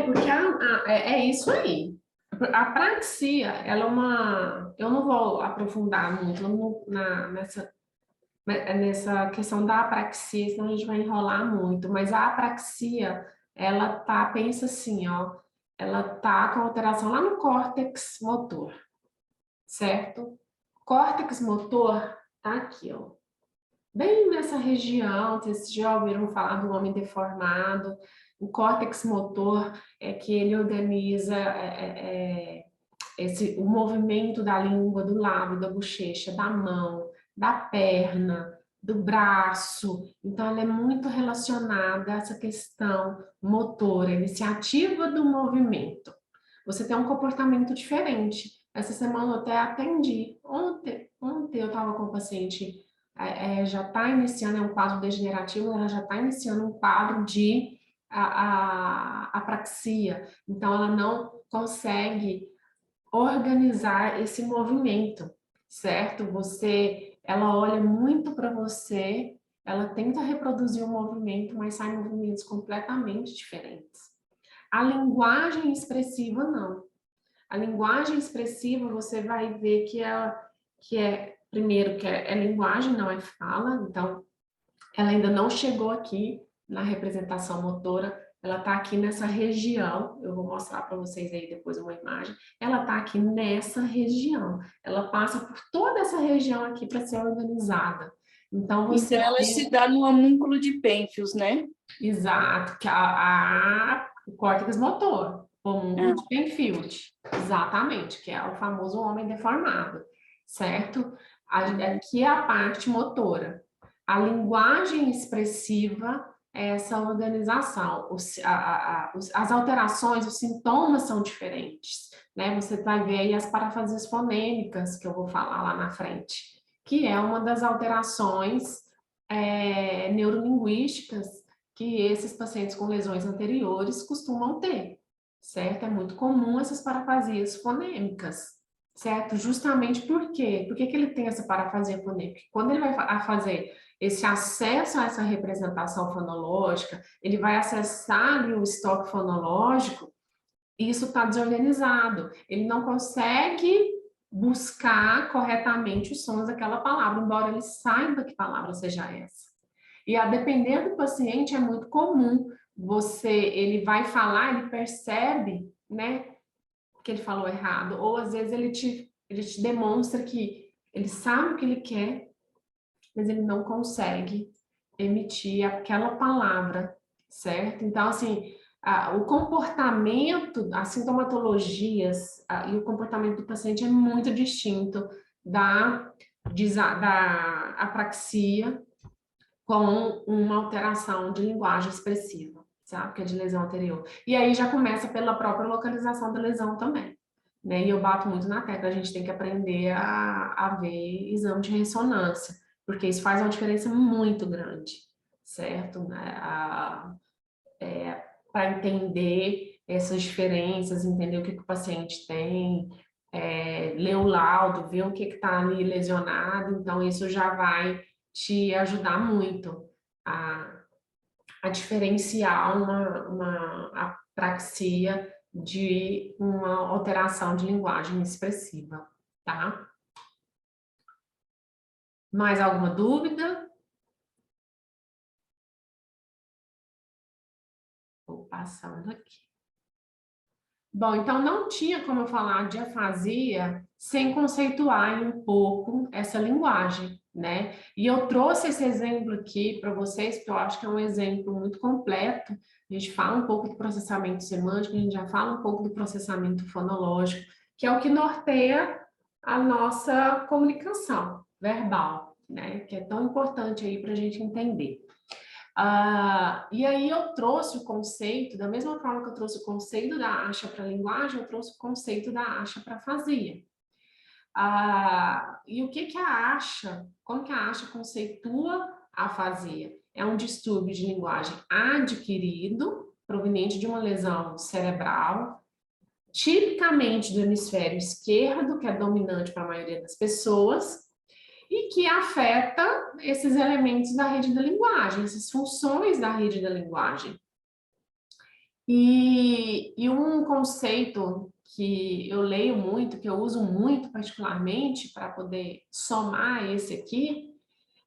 Porque é isso aí. A apraxia, ela é uma... Eu não vou aprofundar muito nessa questão da apraxia, senão a gente vai enrolar muito, mas a apraxia, ela tá, pensa assim, ó, ela tá com alteração lá no córtex motor, certo? Córtex motor tá aqui, ó. bem nessa região. Vocês já ouviram falar do homem deformado? O córtex motor é que ele organiza o movimento da língua, do lábio, da bochecha, da mão, da perna, do braço. Então, ela é muito relacionada a essa questão motora, iniciativa do movimento. Você tem um comportamento diferente. Essa semana eu até atendi. Ontem eu estava com o paciente, já está iniciando, é um quadro degenerativo, ela já está iniciando um quadro de apraxia. Então, ela não consegue organizar esse movimento, certo? Ela olha muito para você, ela tenta reproduzir o movimento, mas saem movimentos completamente diferentes. A linguagem expressiva, não. A linguagem expressiva, você vai ver primeiro, que é linguagem, não é fala, então, ela ainda não chegou aqui na representação motora, ela está aqui nessa região, eu vou mostrar para vocês aí depois uma imagem, ela está aqui nessa região, ela passa por toda essa região aqui para ser organizada. Então, então ela se dá no homúnculo de Penfield, né? Exato, que o córtex motor, o homúnculo de Penfield, exatamente, que é o famoso homem deformado, certo? Aqui é a parte motora. A linguagem expressiva é essa organização. As alterações, os sintomas são diferentes, né? Você vai ver aí as parafasias fonêmicas, que eu vou falar lá na frente, que é uma das alterações neurolinguísticas que esses pacientes com lesões anteriores costumam ter, certo? É muito comum essas parafasias fonêmicas, certo? Justamente por quê? Por que ele tem essa parafasia fonêmica? Quando ele vai fazer esse acesso a essa representação fonológica, ele vai acessar ali o estoque fonológico, e isso está desorganizado. Ele não consegue buscar corretamente os sons daquela palavra, embora ele saiba que palavra seja essa. E a depender do paciente é muito comum, ele vai falar, ele percebe, né, que ele falou errado, ou às vezes ele te demonstra que ele sabe o que ele quer, mas ele não consegue emitir aquela palavra, certo? Então, assim, o comportamento, as sintomatologias e o comportamento do paciente é muito distinto da apraxia com uma alteração de linguagem expressiva, sabe? Que é de lesão anterior. E aí já começa pela própria localização da lesão também, né? E eu bato muito na tecla, a gente tem que aprender a ver exame de ressonância, porque isso faz uma diferença muito grande, certo? Para entender essas diferenças, entender o que o paciente tem, ler o laudo, ver o que está ali lesionado, então isso já vai te ajudar muito a diferenciar uma apraxia de uma alteração de linguagem expressiva, tá? Mais alguma dúvida? Vou passando aqui. Bom, então não tinha como eu falar de afasia sem conceituar um pouco essa linguagem, né? E eu trouxe esse exemplo aqui para vocês, porque eu acho que é um exemplo muito completo. A gente fala um pouco do processamento semântico, a gente já fala um pouco do processamento fonológico, que é o que norteia a nossa comunicação verbal, né? Que é tão importante aí para a gente entender. E aí eu trouxe o conceito, da mesma forma que eu trouxe o conceito da acha para a linguagem, eu trouxe o conceito da acha para a afasia. E o que a acha, como que a acha conceitua a afasia? É um distúrbio de linguagem adquirido, proveniente de uma lesão cerebral, tipicamente do hemisfério esquerdo, que é dominante para a maioria das pessoas, e que afeta esses elementos da rede da linguagem, essas funções da rede da linguagem. E um conceito que eu leio muito, que eu uso muito particularmente para poder somar esse aqui,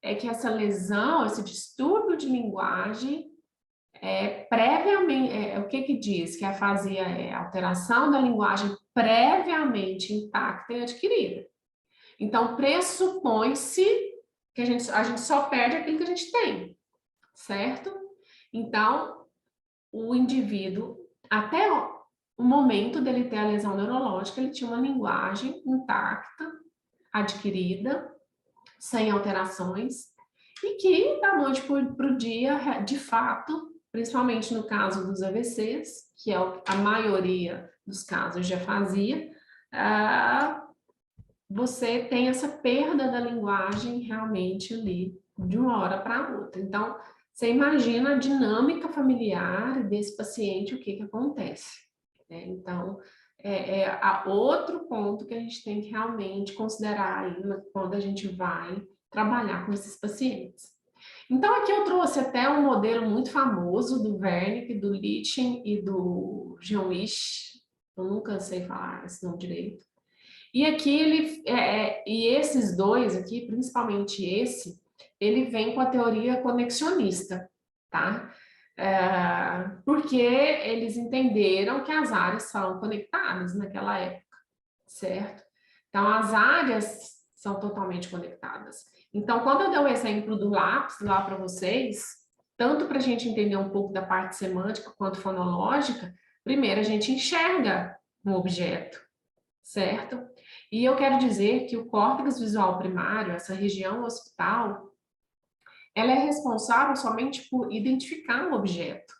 é que essa lesão, esse distúrbio de linguagem, previamente, o que diz? Que a afasia é alteração da linguagem previamente intacta e adquirida. Então, pressupõe-se que a gente só perde aquilo que a gente tem, certo? Então, o indivíduo, até o momento dele ter a lesão neurológica, ele tinha uma linguagem intacta, adquirida, sem alterações, e que da noite para o dia, de fato, principalmente no caso dos AVCs, que é a maioria dos casos de afasia, você tem essa perda da linguagem realmente ali, de uma hora para outra. Então, você imagina a dinâmica familiar desse paciente, o que acontece, né? Então, outro ponto que a gente tem que realmente considerar aí quando a gente vai trabalhar com esses pacientes. Então, aqui eu trouxe até um modelo muito famoso do Wernicke, do Litchin e do John Wish. Eu nunca sei falar esse nome direito. E aqui e esses dois aqui, principalmente esse, ele vem com a teoria conexionista, tá? Porque eles entenderam que as áreas são conectadas naquela época, certo? Então, as áreas são totalmente conectadas. Então, quando eu dei o exemplo do lápis lá para vocês, tanto para a gente entender um pouco da parte semântica quanto fonológica, primeiro a gente enxerga um objeto, certo? E eu quero dizer que o córtex visual primário, essa região occipital, ela é responsável somente por identificar um objeto,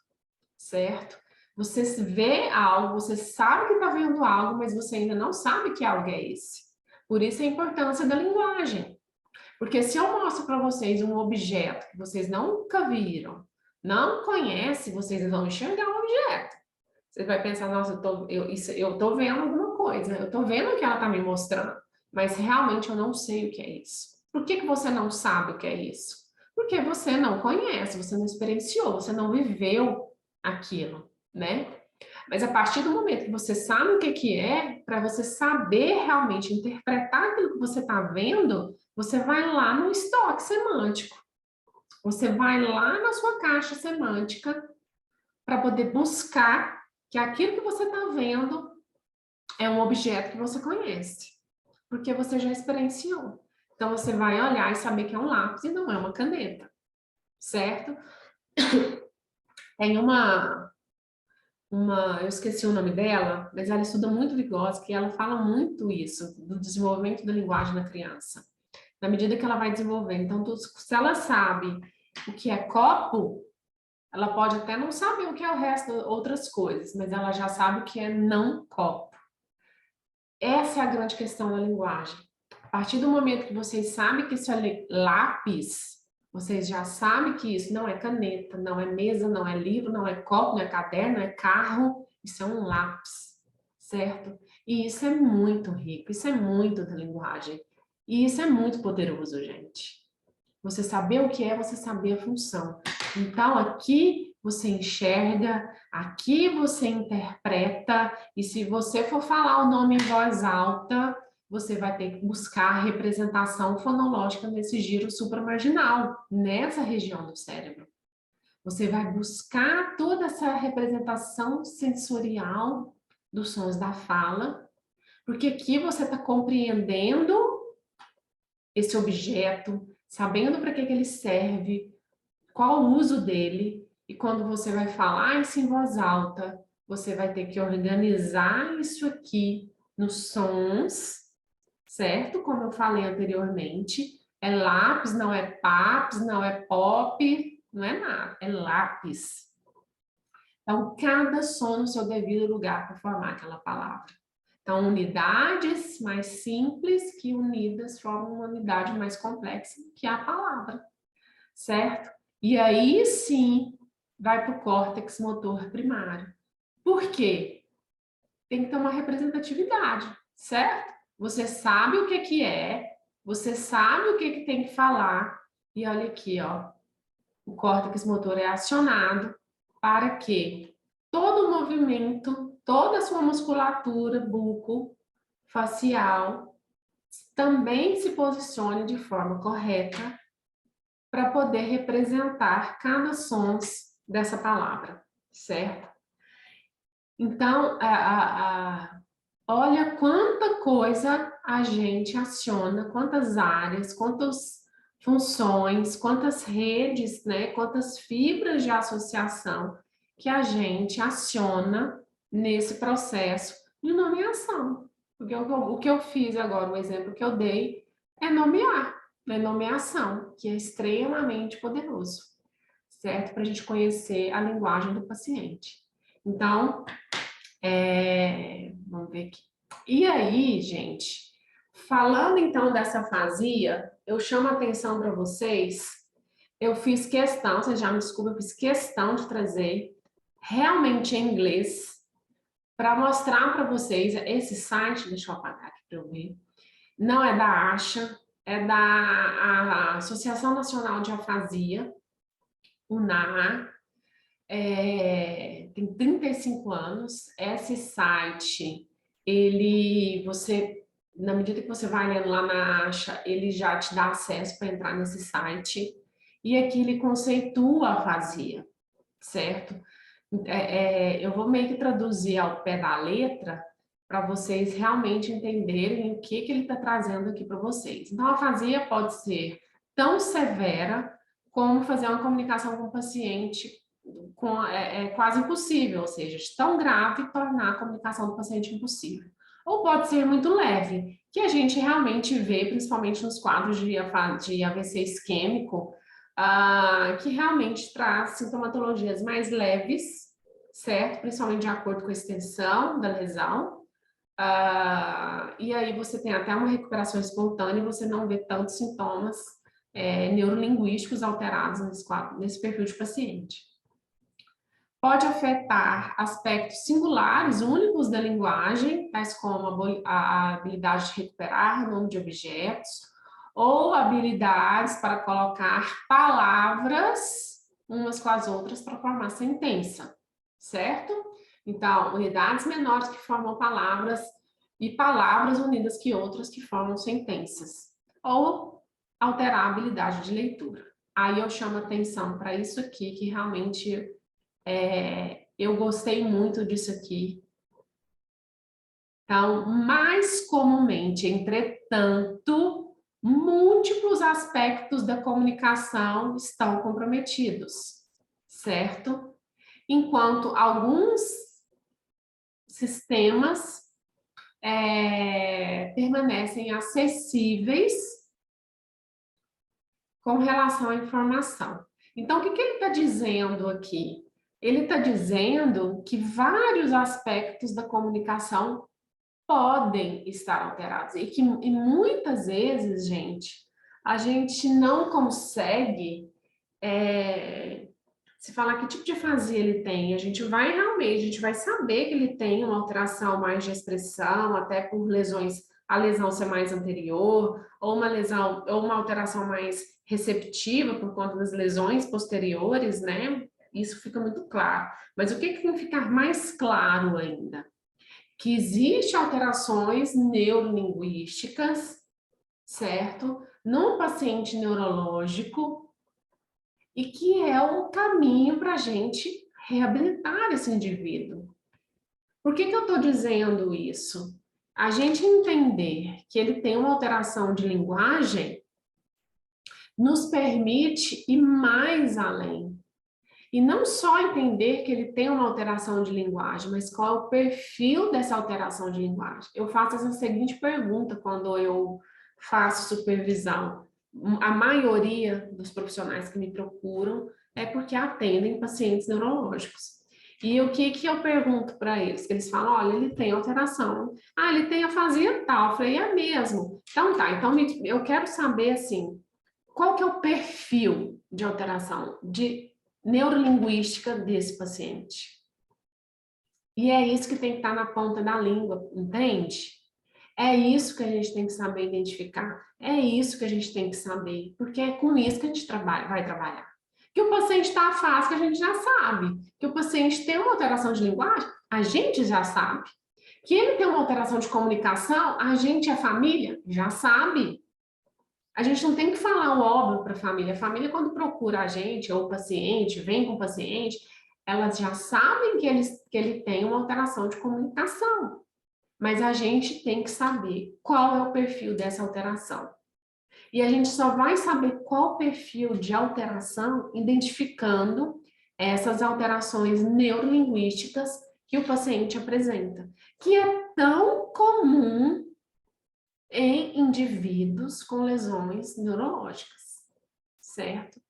certo? Você vê algo, você sabe que está vendo algo, mas você ainda não sabe que algo é esse. Por isso a importância da linguagem. Porque se eu mostro para vocês um objeto que vocês nunca viram, não conhecem, vocês vão enxergar o objeto. Você vai pensar, nossa, eu tô vendo alguma coisa, eu tô vendo o que ela está me mostrando, mas realmente eu não sei o que é isso. Por que você não sabe o que é isso? Porque você não conhece, você não experienciou, você não viveu aquilo, né? Mas a partir do momento que você sabe o que é, para você saber realmente interpretar aquilo que você está vendo, você vai lá no estoque semântico. Você vai lá na sua caixa semântica para poder buscar que aquilo que você está vendo é um objeto que você conhece, porque você já experienciou. Então, você vai olhar e saber que é um lápis e não é uma caneta, certo? Tem eu esqueci o nome dela, mas ela estuda muito Vygotsky, ela fala muito isso, do desenvolvimento da linguagem na criança, na medida que ela vai desenvolvendo. Então, se ela sabe o que é copo, ela pode até não saber o que é o resto, outras coisas, mas ela já sabe o que é não copo. Essa é a grande questão da linguagem. A partir do momento que vocês sabem que isso é lápis, vocês já sabem que isso não é caneta, não é mesa, não é livro, não é copo, não é caderno, não é carro, isso é um lápis, certo? E isso é muito rico, isso é muito da linguagem. E isso é muito poderoso, gente. Você saber o que é, você saber a função. Então, aqui você enxerga, aqui você interpreta, e se você for falar o nome em voz alta, você vai ter que buscar a representação fonológica nesse giro supramarginal, nessa região do cérebro. Você vai buscar toda essa representação sensorial dos sons da fala, porque aqui você está compreendendo esse objeto, sabendo para que ele serve, qual o uso dele, e quando você vai falar isso em voz alta, você vai ter que organizar isso aqui nos sons, certo? Como eu falei anteriormente, é lápis, não é papis, não é pop, não é nada, é lápis. Então, cada som no seu devido lugar para formar aquela palavra. Então, unidades mais simples que unidas formam uma unidade mais complexa, que é a palavra, certo? E aí, sim, vai para o córtex motor primário. Por quê? Tem que ter uma representatividade, certo? Você sabe o que é, você sabe o que tem que falar, e olha aqui, ó, o córtex motor é acionado para que todo o movimento, toda a sua musculatura bucofacial também se posicione de forma correta para poder representar cada som dessa palavra, certo? Então, olha quanta coisa a gente aciona, quantas áreas, quantas funções, quantas redes, né, quantas fibras de associação que a gente aciona nesse processo de nomeação. Porque o que eu fiz agora, o exemplo que eu dei, é nomear, é nomeação, que é extremamente poderoso, certo? Para a gente conhecer a linguagem do paciente. Então, vamos ver aqui. E aí, gente, falando então dessa afasia, eu chamo a atenção para vocês, eu fiz questão, vocês já me desculpem, eu fiz questão de trazer realmente em inglês para mostrar para vocês esse site, deixa eu apagar aqui para eu ver, não é da ASHA, é da Associação Nacional de Afasia, UNAA, tem 35 anos. Esse site, na medida que você vai lendo lá na ASHA, ele já te dá acesso para entrar nesse site, e aqui ele conceitua a afasia, certo? Eu vou meio que traduzir ao pé da letra para vocês realmente entenderem o que ele está trazendo aqui para vocês. Então, a afasia pode ser tão severa como fazer uma comunicação com o paciente quase impossível, ou seja, tão grave tornar a comunicação do paciente impossível. Ou pode ser muito leve, que a gente realmente vê, principalmente nos quadros de AVC isquêmico, que realmente traz sintomatologias mais leves, certo? Principalmente de acordo com a extensão da lesão. E aí você tem até uma recuperação espontânea e você não vê tantos sintomas neurolinguísticos alterados nesse perfil de paciente. Pode afetar aspectos singulares, únicos da linguagem, tais como a habilidade de recuperar nome de objetos, ou habilidades para colocar palavras umas com as outras para formar sentença, certo? Então, unidades menores que formam palavras e palavras unidas que outras que formam sentenças, ou alterar a habilidade de leitura. Aí eu chamo atenção para isso aqui, que realmente eu gostei muito disso aqui. Então, mais comumente, entretanto, múltiplos aspectos da comunicação estão comprometidos, certo? Enquanto alguns sistemas permanecem acessíveis com relação à informação. Então, o que ele está dizendo aqui? Ele está dizendo que vários aspectos da comunicação podem estar alterados e muitas vezes, gente, a gente não consegue se falar que tipo de afasia ele tem. A gente vai saber que ele tem uma alteração mais de expressão, até por lesões, a lesão ser mais anterior, ou uma alteração mais receptiva por conta das lesões posteriores, né? Isso fica muito claro. Mas o que tem que ficar mais claro ainda? Que existem alterações neurolinguísticas, certo? No paciente neurológico, e que é o caminho para a gente reabilitar esse indivíduo. Por que eu estou dizendo isso? A gente entender que ele tem uma alteração de linguagem nos permite ir mais além. E não só entender que ele tem uma alteração de linguagem, mas qual é o perfil dessa alteração de linguagem. Eu faço essa seguinte pergunta quando eu faço supervisão. A maioria dos profissionais que me procuram é porque atendem pacientes neurológicos. E o que eu pergunto para eles? Eles falam, olha, ele tem alteração. Ele tem afasia tal. Eu falei, é mesmo? Então tá, então eu quero saber, assim, qual que é o perfil de alteração de neurolinguística desse paciente. E é isso que tem que estar na ponta da língua, entende? É isso que a gente tem que saber identificar. É isso que a gente tem que saber, porque é com isso que a gente vai trabalhar. Que o paciente está afásico, a gente já sabe. Que o paciente tem uma alteração de linguagem, a gente já sabe. Que ele tem uma alteração de comunicação, a gente, a família, já sabe. A gente não tem que falar o óbvio para a família. A família, quando procura a gente, ou o paciente, vem com o paciente, elas já sabem que ele tem uma alteração de comunicação. Mas a gente tem que saber qual é o perfil dessa alteração. E a gente só vai saber qual perfil de alteração identificando essas alterações neurolinguísticas que o paciente apresenta, que é tão comum em indivíduos com lesões neurológicas, certo?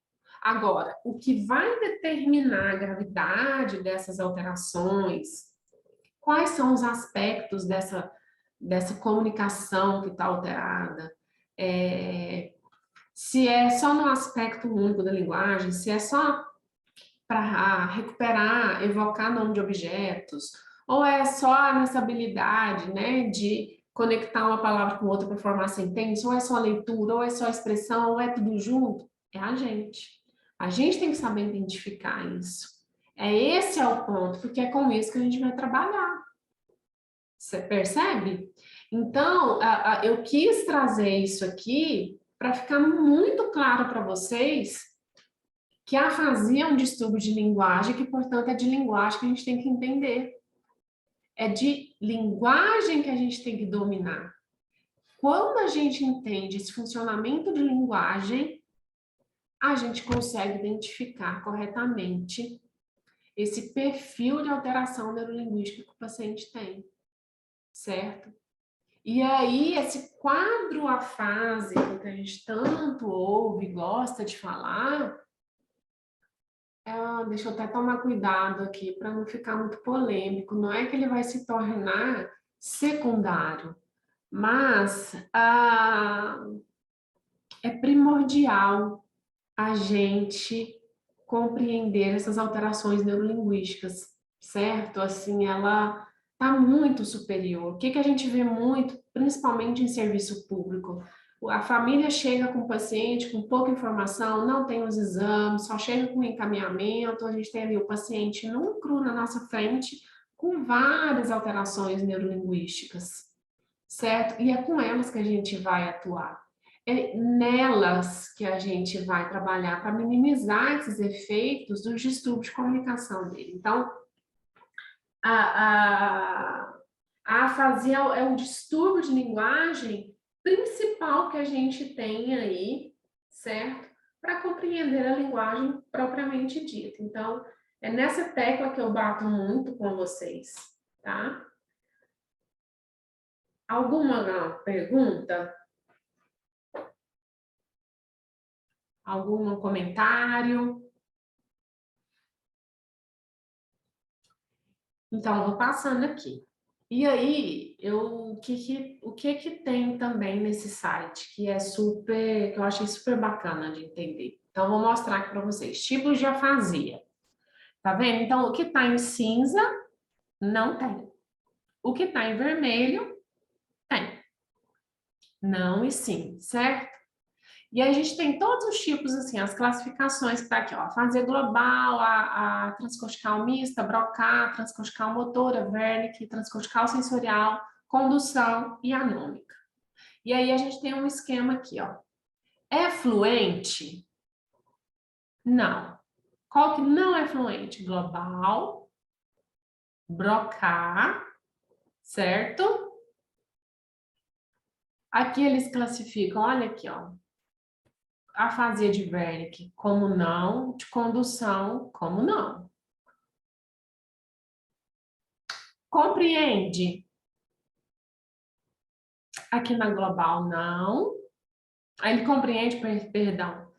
Agora, o que vai determinar a gravidade dessas alterações, quais são os aspectos dessa comunicação que está alterada, se é só no aspecto único da linguagem, se é só para recuperar, evocar nome de objetos, ou é só nessa habilidade, né, de conectar uma palavra com outra para formar sentença, ou é só leitura, ou é só expressão, ou é tudo junto, é a gente. A gente tem que saber identificar isso. Esse é o ponto, porque é com isso que a gente vai trabalhar. Você percebe? Então, eu quis trazer isso aqui para ficar muito claro para vocês que a afasia é um distúrbio de linguagem, que, portanto, é de linguagem que a gente tem que entender. É de linguagem que a gente tem que dominar. Quando a gente entende esse funcionamento de linguagem, a gente consegue identificar corretamente esse perfil de alteração neurolinguística que o paciente tem, certo? E aí, esse quadro afásico que a gente tanto ouve e gosta de falar, deixa eu até tomar cuidado aqui para não ficar muito polêmico, não é que ele vai se tornar secundário, mas é primordial a gente compreender essas alterações neurolinguísticas, certo? Assim, ela está muito superior. O que a gente vê muito, principalmente em serviço público? A família chega com o paciente com pouca informação, não tem os exames, só chega com encaminhamento, a gente tem ali o paciente nu e cru na nossa frente, com várias alterações neurolinguísticas, certo? E é com elas que a gente vai atuar. É nelas que a gente vai trabalhar para minimizar esses efeitos dos distúrbios de comunicação dele. Então, a afasia é um distúrbio de linguagem principal que a gente tem aí, certo? Para compreender a linguagem propriamente dita. Então, é nessa tecla que eu bato muito com vocês, tá? Alguma pergunta? Algum comentário? Então, vou passando aqui. E aí, o que tem também nesse site, que eu achei super bacana de entender. Então, vou mostrar aqui para vocês. Tipos de afasia. Tá vendo? Então, o que está em cinza, não tem. O que está em vermelho, tem. Não e sim, certo? E aí a gente tem todos os tipos, assim, as classificações que tá aqui, ó, afasia global, a transcortical mista, Broca, transcortical motora, Wernicke, transcortical sensorial, condução e anômica. E aí a gente tem um esquema aqui, ó. É fluente? Não. Qual que não é fluente? Global, Broca, certo? Aqui eles classificam, olha aqui, ó. Afasia de Wernicke como não, de condução como não. Compreende? Aqui na global, não. Ele compreende, perdão.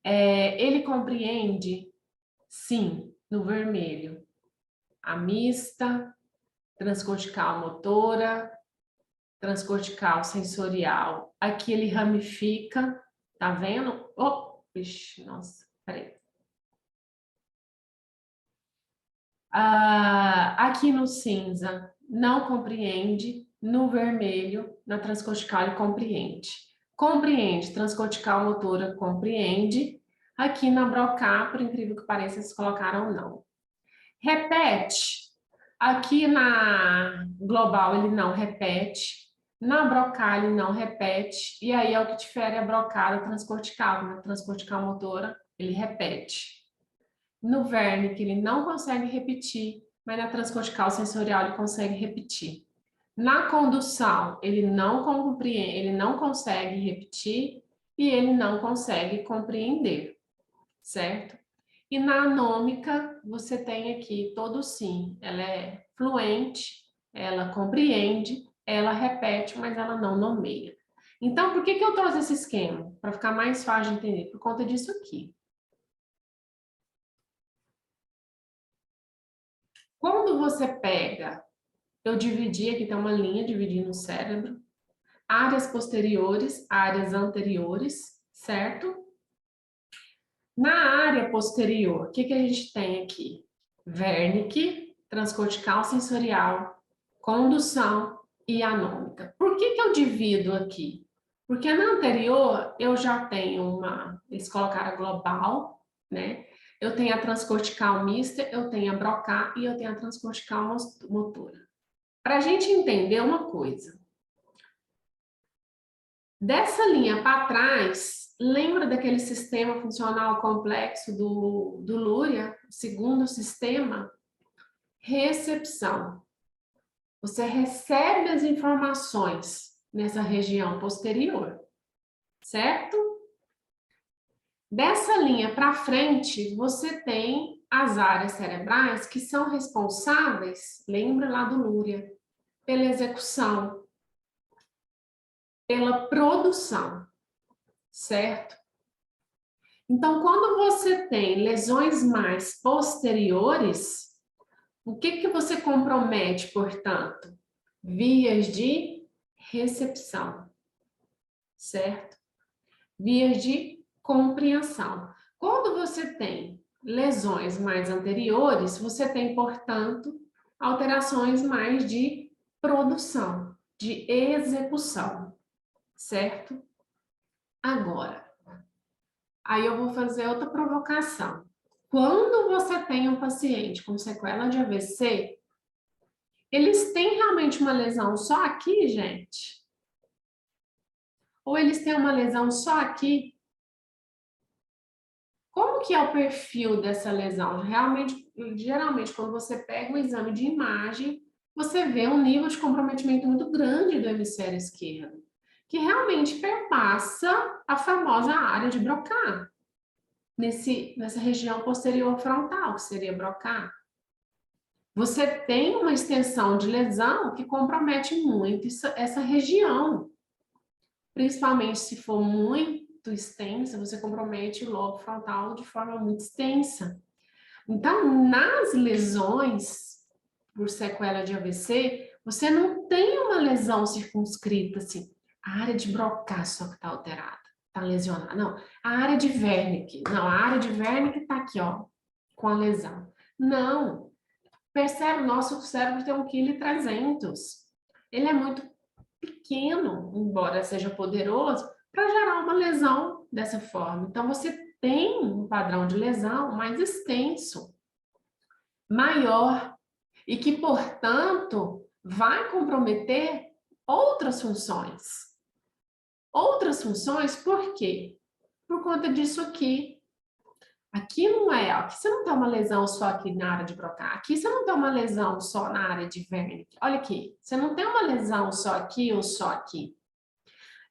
Ele compreende, sim, no vermelho. A mista, transcortical motora, transcortical sensorial. Aqui ele ramifica, tá vendo? Oh, vixe, nossa, peraí. Aqui no cinza não compreende, no vermelho, na transcortical ele compreende. Compreende, transcortical motora compreende. Aqui na Broca, por incrível que pareça, eles colocaram não. Repete. Aqui na global ele não repete. Na Broca ele não repete. E aí é o que difere a Broca da transcortical. Na transcortical motora ele repete. No Wernicke, ele não consegue repetir, mas na transcortical sensorial ele consegue repetir. Na condução, ele não compreende, ele não consegue repetir, e ele não consegue compreender, certo? E na anômica, você tem aqui todo sim. Ela é fluente, ela compreende, ela repete, mas ela não nomeia. Então, por que eu trouxe esse esquema? Para ficar mais fácil de entender. Por conta disso aqui. Quando você pega, eu dividi, aqui tem uma linha dividindo o cérebro, áreas posteriores, áreas anteriores, certo? Na área posterior, o que a gente tem aqui? Wernicke, transcortical sensorial, condução e anômica. Por que eu divido aqui? Porque na anterior eu já tenho eles colocaram a global, né? Eu tenho a transcortical mista, eu tenho a Broca e eu tenho a transcortical motora. Para a gente entender uma coisa, dessa linha para trás, lembra daquele sistema funcional complexo do Luria, o segundo sistema? Recepção. Você recebe as informações nessa região posterior, certo? Dessa linha para frente, você tem as áreas cerebrais que são responsáveis, lembra lá do Luria, pela execução, pela produção, certo? Então, quando você tem lesões mais posteriores, o que você compromete, portanto? Vias de recepção, certo? Vias de compreensão. Quando você tem lesões mais anteriores, você tem, portanto, alterações mais de produção, de execução, certo? Agora, aí eu vou fazer outra provocação. Quando você tem um paciente com sequela de AVC, eles têm realmente uma lesão só aqui, gente? Ou eles têm uma lesão só aqui? Como que é o perfil dessa lesão? Geralmente, quando você pega um exame de imagem, você vê um nível de comprometimento muito grande do hemisfério esquerdo, que realmente perpassa a famosa área de Broca, nessa região posterior frontal, que seria Broca. Você tem uma extensão de lesão que compromete muito essa região, principalmente se for muito extensa, você compromete o lobo frontal de forma muito extensa. Então, nas lesões por sequela de AVC, você não tem uma lesão circunscrita, assim, a área de Broca só que está alterada, está lesionada. Não, a área de Wernicke, não, a área de Wernicke está aqui, ó, com a lesão. Não, percebe, o nosso cérebro tem 1,3 kg. Ele é muito pequeno, embora seja poderoso, para gerar uma lesão dessa forma. Então, você tem um padrão de lesão mais extenso, maior, e que, portanto, vai comprometer outras funções. Outras funções, por quê? Por conta disso aqui. Aqui não é, aqui você não tem uma lesão só aqui na área de Broca, aqui você não tem uma lesão só na área de Wernicke. Olha aqui, você não tem uma lesão só aqui ou só aqui.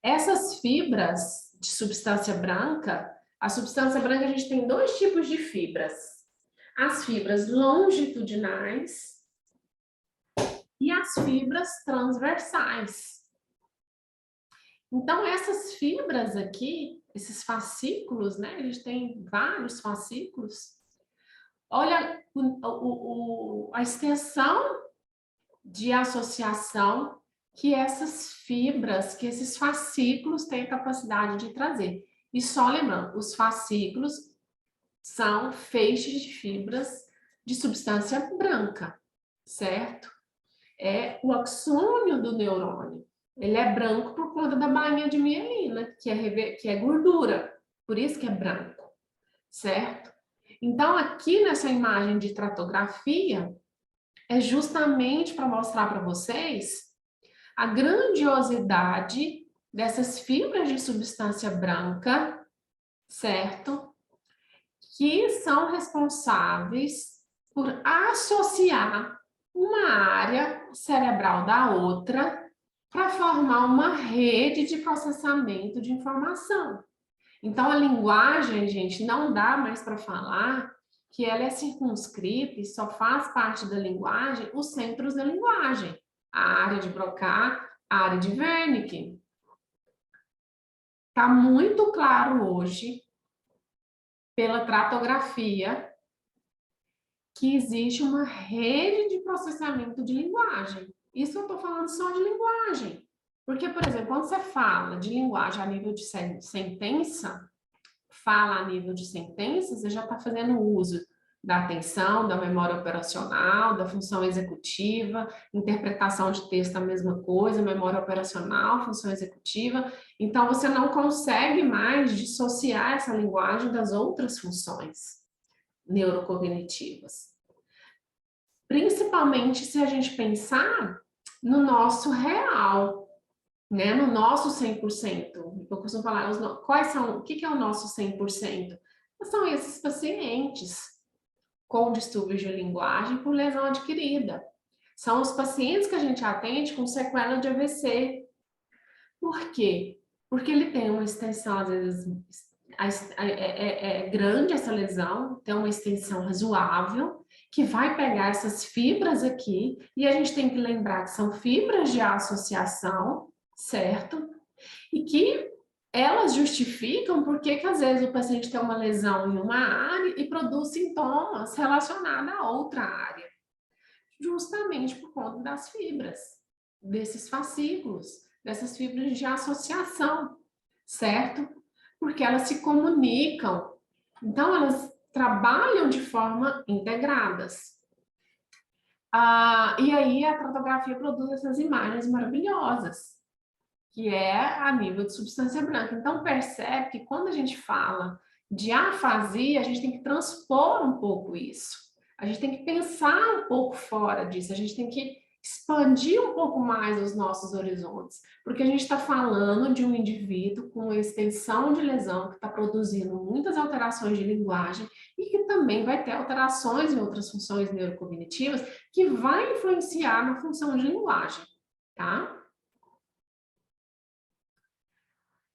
Essas fibras de substância branca, a substância branca a gente tem 2 tipos de fibras. As fibras longitudinais e as fibras transversais. Então, essas fibras aqui, esses fascículos, né? A gente tem vários fascículos. Olha a extensão de associação que essas fibras, que esses fascículos têm capacidade de trazer. E só lembrando, os fascículos são feixes de fibras de substância branca, certo? É o axônio do neurônio. Ele é branco por conta da bainha de mielina, que é gordura, por isso que é branco, certo? Então, aqui nessa imagem de tratografia, é justamente para mostrar para vocês a grandiosidade dessas fibras de substância branca, certo? Que são responsáveis por associar uma área cerebral da outra para formar uma rede de processamento de informação. Então, a linguagem, gente, não dá mais para falar que ela é circunscrita e só faz parte da linguagem os centros da linguagem. A área de Broca, a área de Wernicke. Está muito claro hoje, pela tratografia, que existe uma rede de processamento de linguagem. Isso eu estou falando só de linguagem. Porque, por exemplo, quando você fala de linguagem a nível de sentença, fala a nível de sentença, você já está fazendo uso da atenção, da memória operacional, da função executiva, interpretação de texto a mesma coisa, memória operacional, função executiva. Então, você não consegue mais dissociar essa linguagem das outras funções neurocognitivas. Principalmente se a gente pensar no nosso real, né? No nosso 100%. Eu costumo falar, o que é o nosso 100%? São esses pacientes com distúrbios de linguagem por lesão adquirida. São os pacientes que a gente atende com sequela de AVC. Por quê? Porque ele tem uma extensão, às vezes, é grande essa lesão, tem uma extensão razoável, que vai pegar essas fibras aqui, e a gente tem que lembrar que são fibras de associação, certo? E que elas justificam porque que às vezes o paciente tem uma lesão em uma área e produz sintomas relacionados a outra área, justamente por conta das fibras, desses fascículos, dessas fibras de associação, certo? Porque elas se comunicam, então elas trabalham de forma integradas. E aí a tratografia produz essas imagens maravilhosas, que é a nível de substância branca. Então, percebe que quando a gente fala de afasia, a gente tem que transpor um pouco isso. A gente tem que pensar um pouco fora disso, a gente tem que expandir um pouco mais os nossos horizontes, porque a gente está falando de um indivíduo com extensão de lesão que está produzindo muitas alterações de linguagem e que também vai ter alterações em outras funções neurocognitivas que vai influenciar na função de linguagem, tá?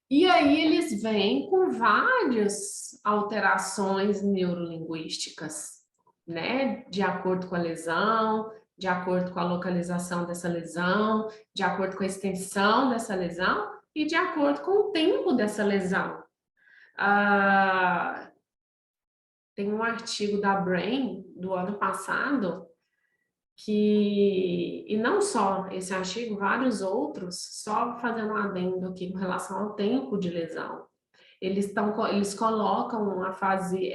E aí eles vêm com várias alterações neurolinguísticas, né? De acordo com a lesão, de acordo com a localização dessa lesão, de acordo com a extensão dessa lesão e de acordo com o tempo dessa lesão. Tem um artigo da Brain do ano passado e não só esse artigo, vários outros, só fazendo um adendo aqui com relação ao tempo de lesão. Eles colocam a fase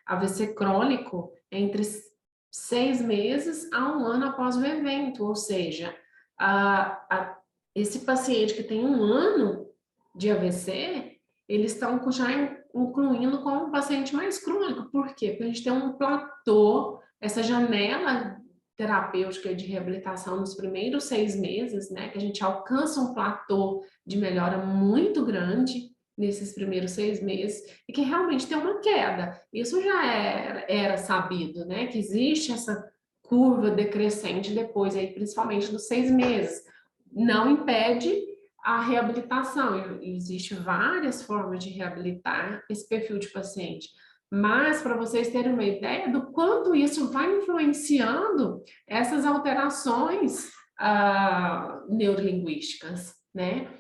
AVC crônico entre 6 meses a 1 ano após o evento, ou seja, esse paciente que tem 1 ano de AVC, eles estão já incluindo como um paciente mais crônico. Por quê? Porque a gente tem um platô, essa janela terapêutica de reabilitação nos primeiros 6 meses, né, que a gente alcança um platô de melhora muito grande nesses primeiros 6 meses, e que realmente tem uma queda. Isso já era sabido, né, que existe essa curva decrescente depois, aí, principalmente dos 6 meses. Não impede a reabilitação, existem várias formas de reabilitar esse perfil de paciente. Mas, para vocês terem uma ideia do quanto isso vai influenciando essas alterações neurolinguísticas, né?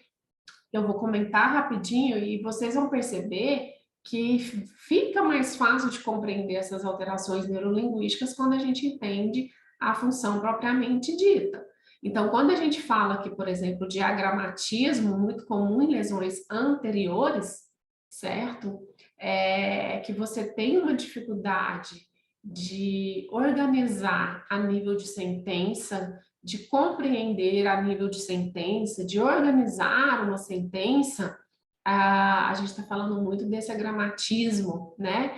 Eu vou comentar rapidinho e vocês vão perceber que fica mais fácil de compreender essas alterações neurolinguísticas quando a gente entende a função propriamente dita. Então, quando a gente fala aqui, por exemplo, de agramatismo, muito comum em lesões anteriores, certo? Que você tem uma dificuldade de organizar a nível de sentença, de compreender a nível de sentença, de organizar uma sentença, a gente está falando muito desse agramatismo, né?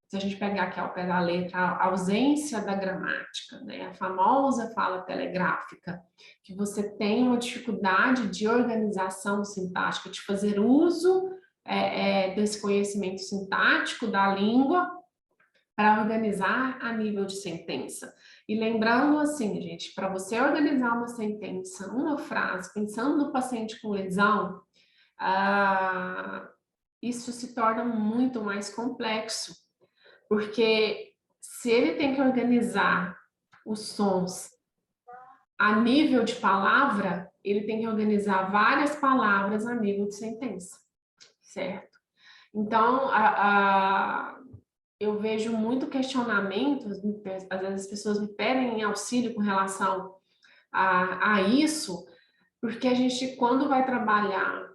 Se a gente pegar aqui ao pé da letra, a ausência da gramática, né? A famosa fala telegráfica, que você tem uma dificuldade de organização sintática, de fazer uso desse conhecimento sintático da língua para organizar a nível de sentença. E lembrando assim, gente, para você organizar uma sentença, uma frase, pensando no paciente com lesão, isso se torna muito mais complexo, porque se ele tem que organizar os sons a nível de palavra, ele tem que organizar várias palavras a nível de sentença, certo? Então, eu vejo muito questionamento, às vezes as pessoas me pedem auxílio com relação a isso, porque a gente, quando vai trabalhar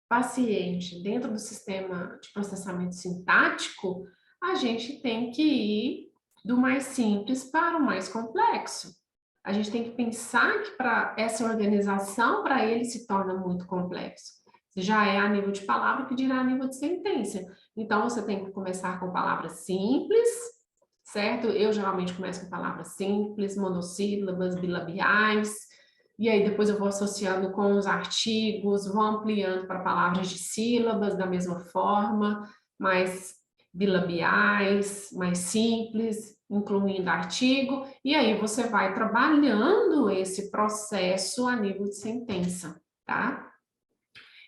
paciente dentro do sistema de processamento sintático, a gente tem que ir do mais simples para o mais complexo. A gente tem que pensar que para essa organização, para ele se torna muito complexo. Já é a nível de palavra, que dirá a nível de sentença. Então, você tem que começar com palavras simples, certo? Eu geralmente começo com palavras simples, monossílabas, bilabiais, e aí depois eu vou associando com os artigos, vou ampliando para palavras de sílabas da mesma forma, mais bilabiais, mais simples, incluindo artigo, e aí você vai trabalhando esse processo a nível de sentença, tá?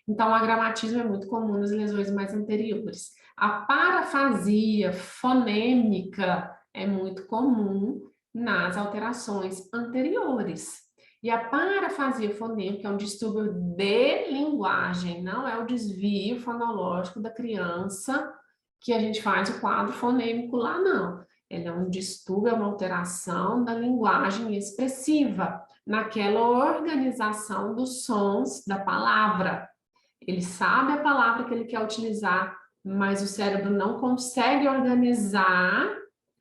Então, o agramatismo é muito comum nas lesões mais anteriores. A parafasia fonêmica é muito comum nas alterações anteriores. E a parafasia fonêmica é um distúrbio de linguagem, não é o desvio fonológico da criança que a gente faz o quadro fonêmico lá, não. Ele é um distúrbio, é uma alteração da linguagem expressiva, naquela organização dos sons da palavra. Ele sabe a palavra que ele quer utilizar, mas o cérebro não consegue organizar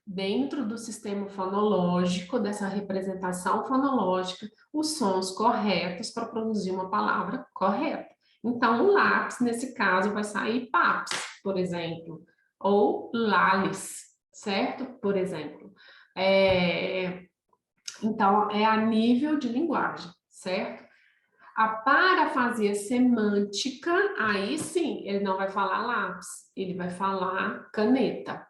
dentro do sistema fonológico, dessa representação fonológica, os sons corretos para produzir uma palavra correta. Então, o lápis, nesse caso, vai sair paps, por exemplo, ou lales, certo? Por exemplo. Então, é a nível de linguagem, certo? A parafasia semântica, aí sim, ele não vai falar lápis, ele vai falar caneta.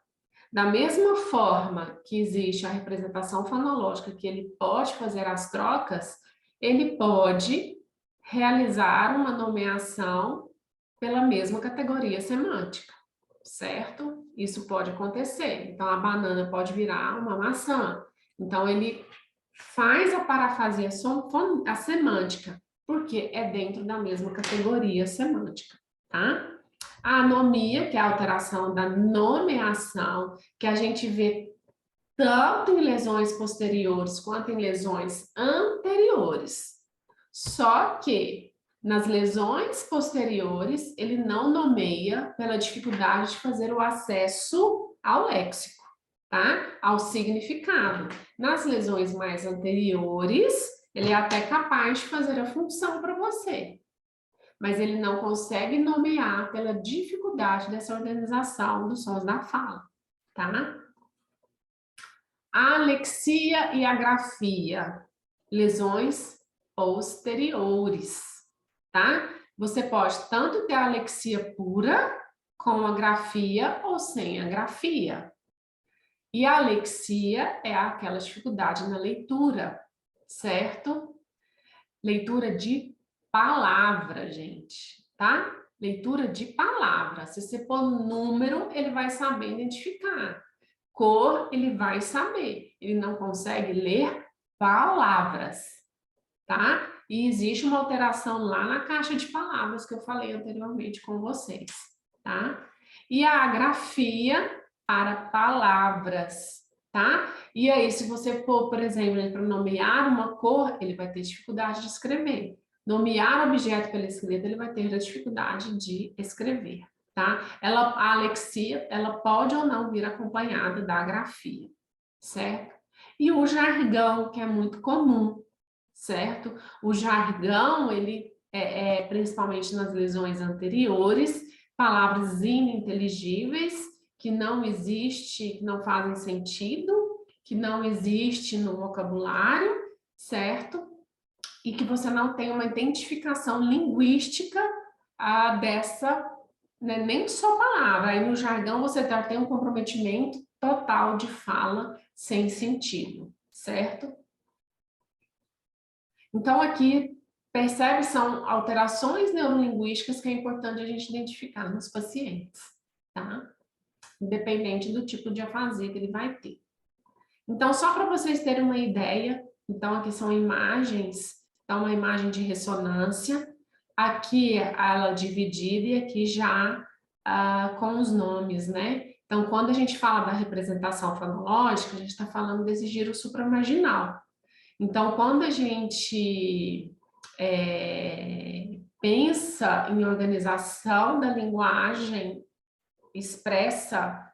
Da mesma forma que existe a representação fonológica, que ele pode fazer as trocas, ele pode realizar uma nomeação pela mesma categoria semântica, certo? Isso pode acontecer. Então, a banana pode virar uma maçã. Então, ele faz a parafasia a semântica, porque é dentro da mesma categoria semântica, tá? A anomia, que é a alteração da nomeação, que a gente vê tanto em lesões posteriores quanto em lesões anteriores. Só que nas lesões posteriores, ele não nomeia pela dificuldade de fazer o acesso ao léxico, tá? Ao significado. Nas lesões mais anteriores, ele é até capaz de fazer a função para você, mas ele não consegue nomear pela dificuldade dessa organização dos sons da fala, tá? A alexia e agrafia, lesões posteriores, tá? Você pode tanto ter alexia pura, com agrafia ou sem agrafia. E a alexia é aquela dificuldade na leitura, certo? Leitura de palavra, gente, tá? Leitura de palavra. Se você pôr número, ele vai saber identificar. Cor, ele vai saber. Ele não consegue ler palavras, tá? E existe uma alteração lá na caixa de palavras que eu falei anteriormente com vocês, tá? E a agrafia para palavras, tá? E aí, se você pôr, por exemplo, para nomear uma cor, ele vai ter dificuldade de escrever. Nomear objeto pela escrita, ele vai ter a dificuldade de escrever, tá? A alexia, ela pode ou não vir acompanhada da grafia, certo? E o jargão, que é muito comum, certo? O jargão, ele principalmente nas lesões anteriores, palavras ininteligíveis, que não existe, que não fazem sentido, que não existe no vocabulário, certo? E que você não tem uma identificação linguística dessa, né, nem só palavra. Aí no jargão você já tem um comprometimento total de fala sem sentido, certo? Então aqui, percebe? São alterações neurolinguísticas que é importante a gente identificar nos pacientes, tá? Independente do tipo de afasia que ele vai ter. Então, só para vocês terem uma ideia, então aqui são imagens, então uma imagem de ressonância, aqui ela dividida e aqui já com os nomes, né? Então, quando a gente fala da representação fonológica, a gente está falando desse giro supramarginal. Então, quando a gente pensa em organização da linguagem expressa,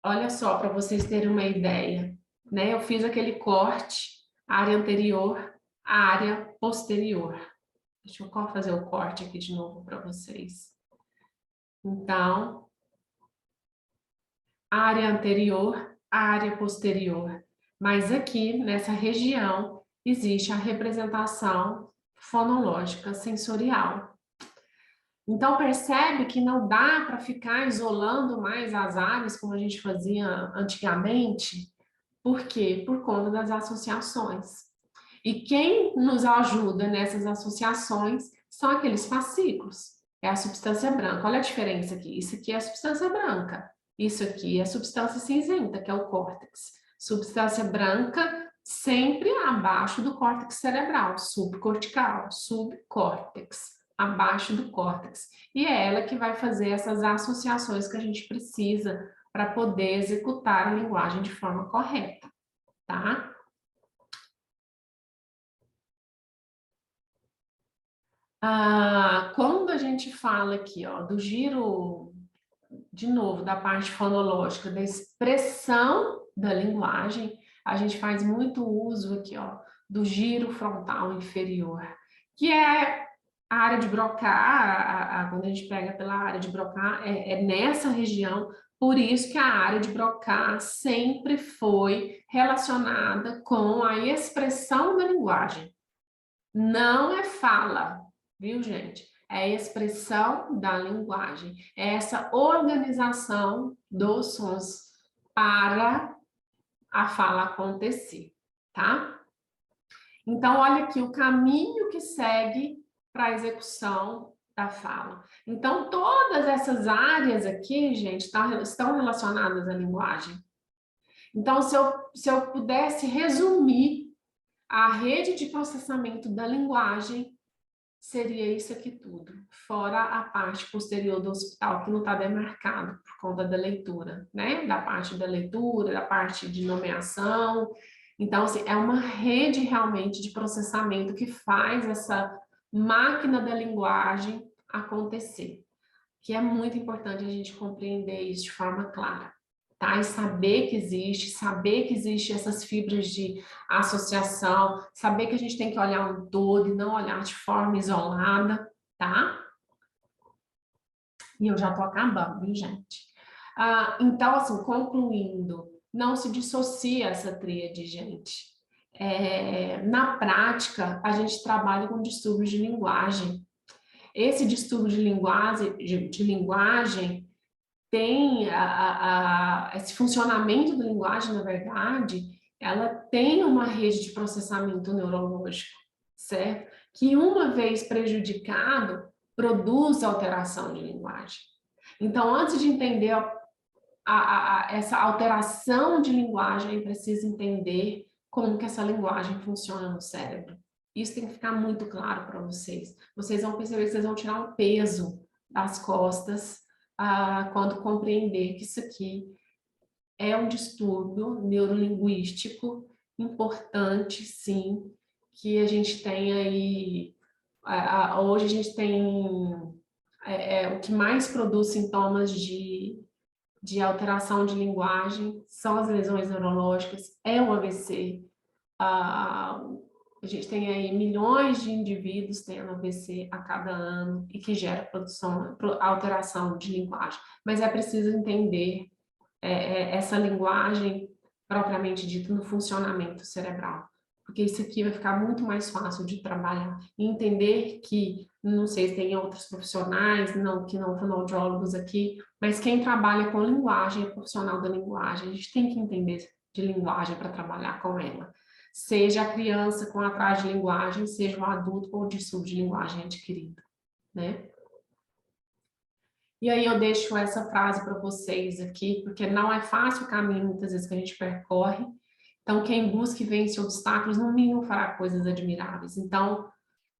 olha só, para vocês terem uma ideia, né? Eu fiz aquele corte, área anterior, área posterior. Deixa eu fazer o corte aqui de novo para vocês. Então, área anterior, área posterior. Mas aqui, nessa região, existe a representação fonológica sensorial. Então, percebe que não dá para ficar isolando mais as áreas como a gente fazia antigamente. Por quê? Por conta das associações. E quem nos ajuda nessas associações são aqueles fascículos. É a substância branca. Olha a diferença aqui. Isso aqui é a substância branca. Isso aqui é a substância cinzenta, que é o córtex. Substância branca sempre abaixo do córtex cerebral, subcortical, subcórtex, abaixo do córtex. E é ela que vai fazer essas associações que a gente precisa para poder executar a linguagem de forma correta, tá? Quando a gente fala aqui, ó, do giro, de novo, da parte fonológica, da expressão da linguagem, a gente faz muito uso aqui, ó, do giro frontal inferior, que é a área de Broca, quando a gente pega pela área de Broca, é nessa região, por isso que a área de Broca sempre foi relacionada com a expressão da linguagem. Não é fala, viu, gente? É a expressão da linguagem, é essa organização dos sons para a fala acontecer, tá? Então, olha aqui o caminho que segue para a execução da fala. Então, todas essas áreas aqui, gente, estão relacionadas à linguagem. Então, se eu pudesse resumir a rede de processamento da linguagem, seria isso aqui tudo, fora a parte posterior do hospital, que não está demarcado por conta da leitura, né? Da parte da leitura, da parte de nomeação. Então, assim, é uma rede realmente de processamento que faz essa máquina da linguagem acontecer, que é muito importante a gente compreender isso de forma clara, tá? E saber que existe essas fibras de associação, saber que a gente tem que olhar um todo e não olhar de forma isolada, tá? E eu já tô acabando, viu, gente? Então, assim, concluindo, não se dissocia essa tríade, gente. Na prática, a gente trabalha com distúrbios de linguagem. Esse distúrbio de linguagem tem esse funcionamento da linguagem, na verdade, ela tem uma rede de processamento neurológico, certo? Que uma vez prejudicado, produz alteração de linguagem. Então, antes de entender essa alteração de linguagem, é preciso entender como que essa linguagem funciona no cérebro. Isso tem que ficar muito claro para vocês. Vocês vão perceber que vocês vão tirar um peso das costas quando compreender que isso aqui é um distúrbio neurolinguístico importante, sim, que a gente tem aí, hoje a gente tem o que mais produz sintomas de alteração de linguagem são as lesões neurológicas, é o AVC. A gente tem aí milhões de indivíduos tendo AVC a cada ano e que gera alteração de linguagem. Mas é preciso entender essa linguagem propriamente dita no funcionamento cerebral, porque isso aqui vai ficar muito mais fácil de trabalhar. E entender que, não sei se tem outros profissionais, que não fonoaudiólogos aqui, mas quem trabalha com linguagem é profissional da linguagem. A gente tem que entender de linguagem para trabalhar com ela. seja a criança com atraso de linguagem, seja o adulto com distúrbio de linguagem adquirido, né? E aí eu deixo essa frase para vocês aqui, porque não é fácil o caminho, muitas vezes, que a gente percorre. Então, quem busca e vence obstáculos, no mínimo fará coisas admiráveis. Então,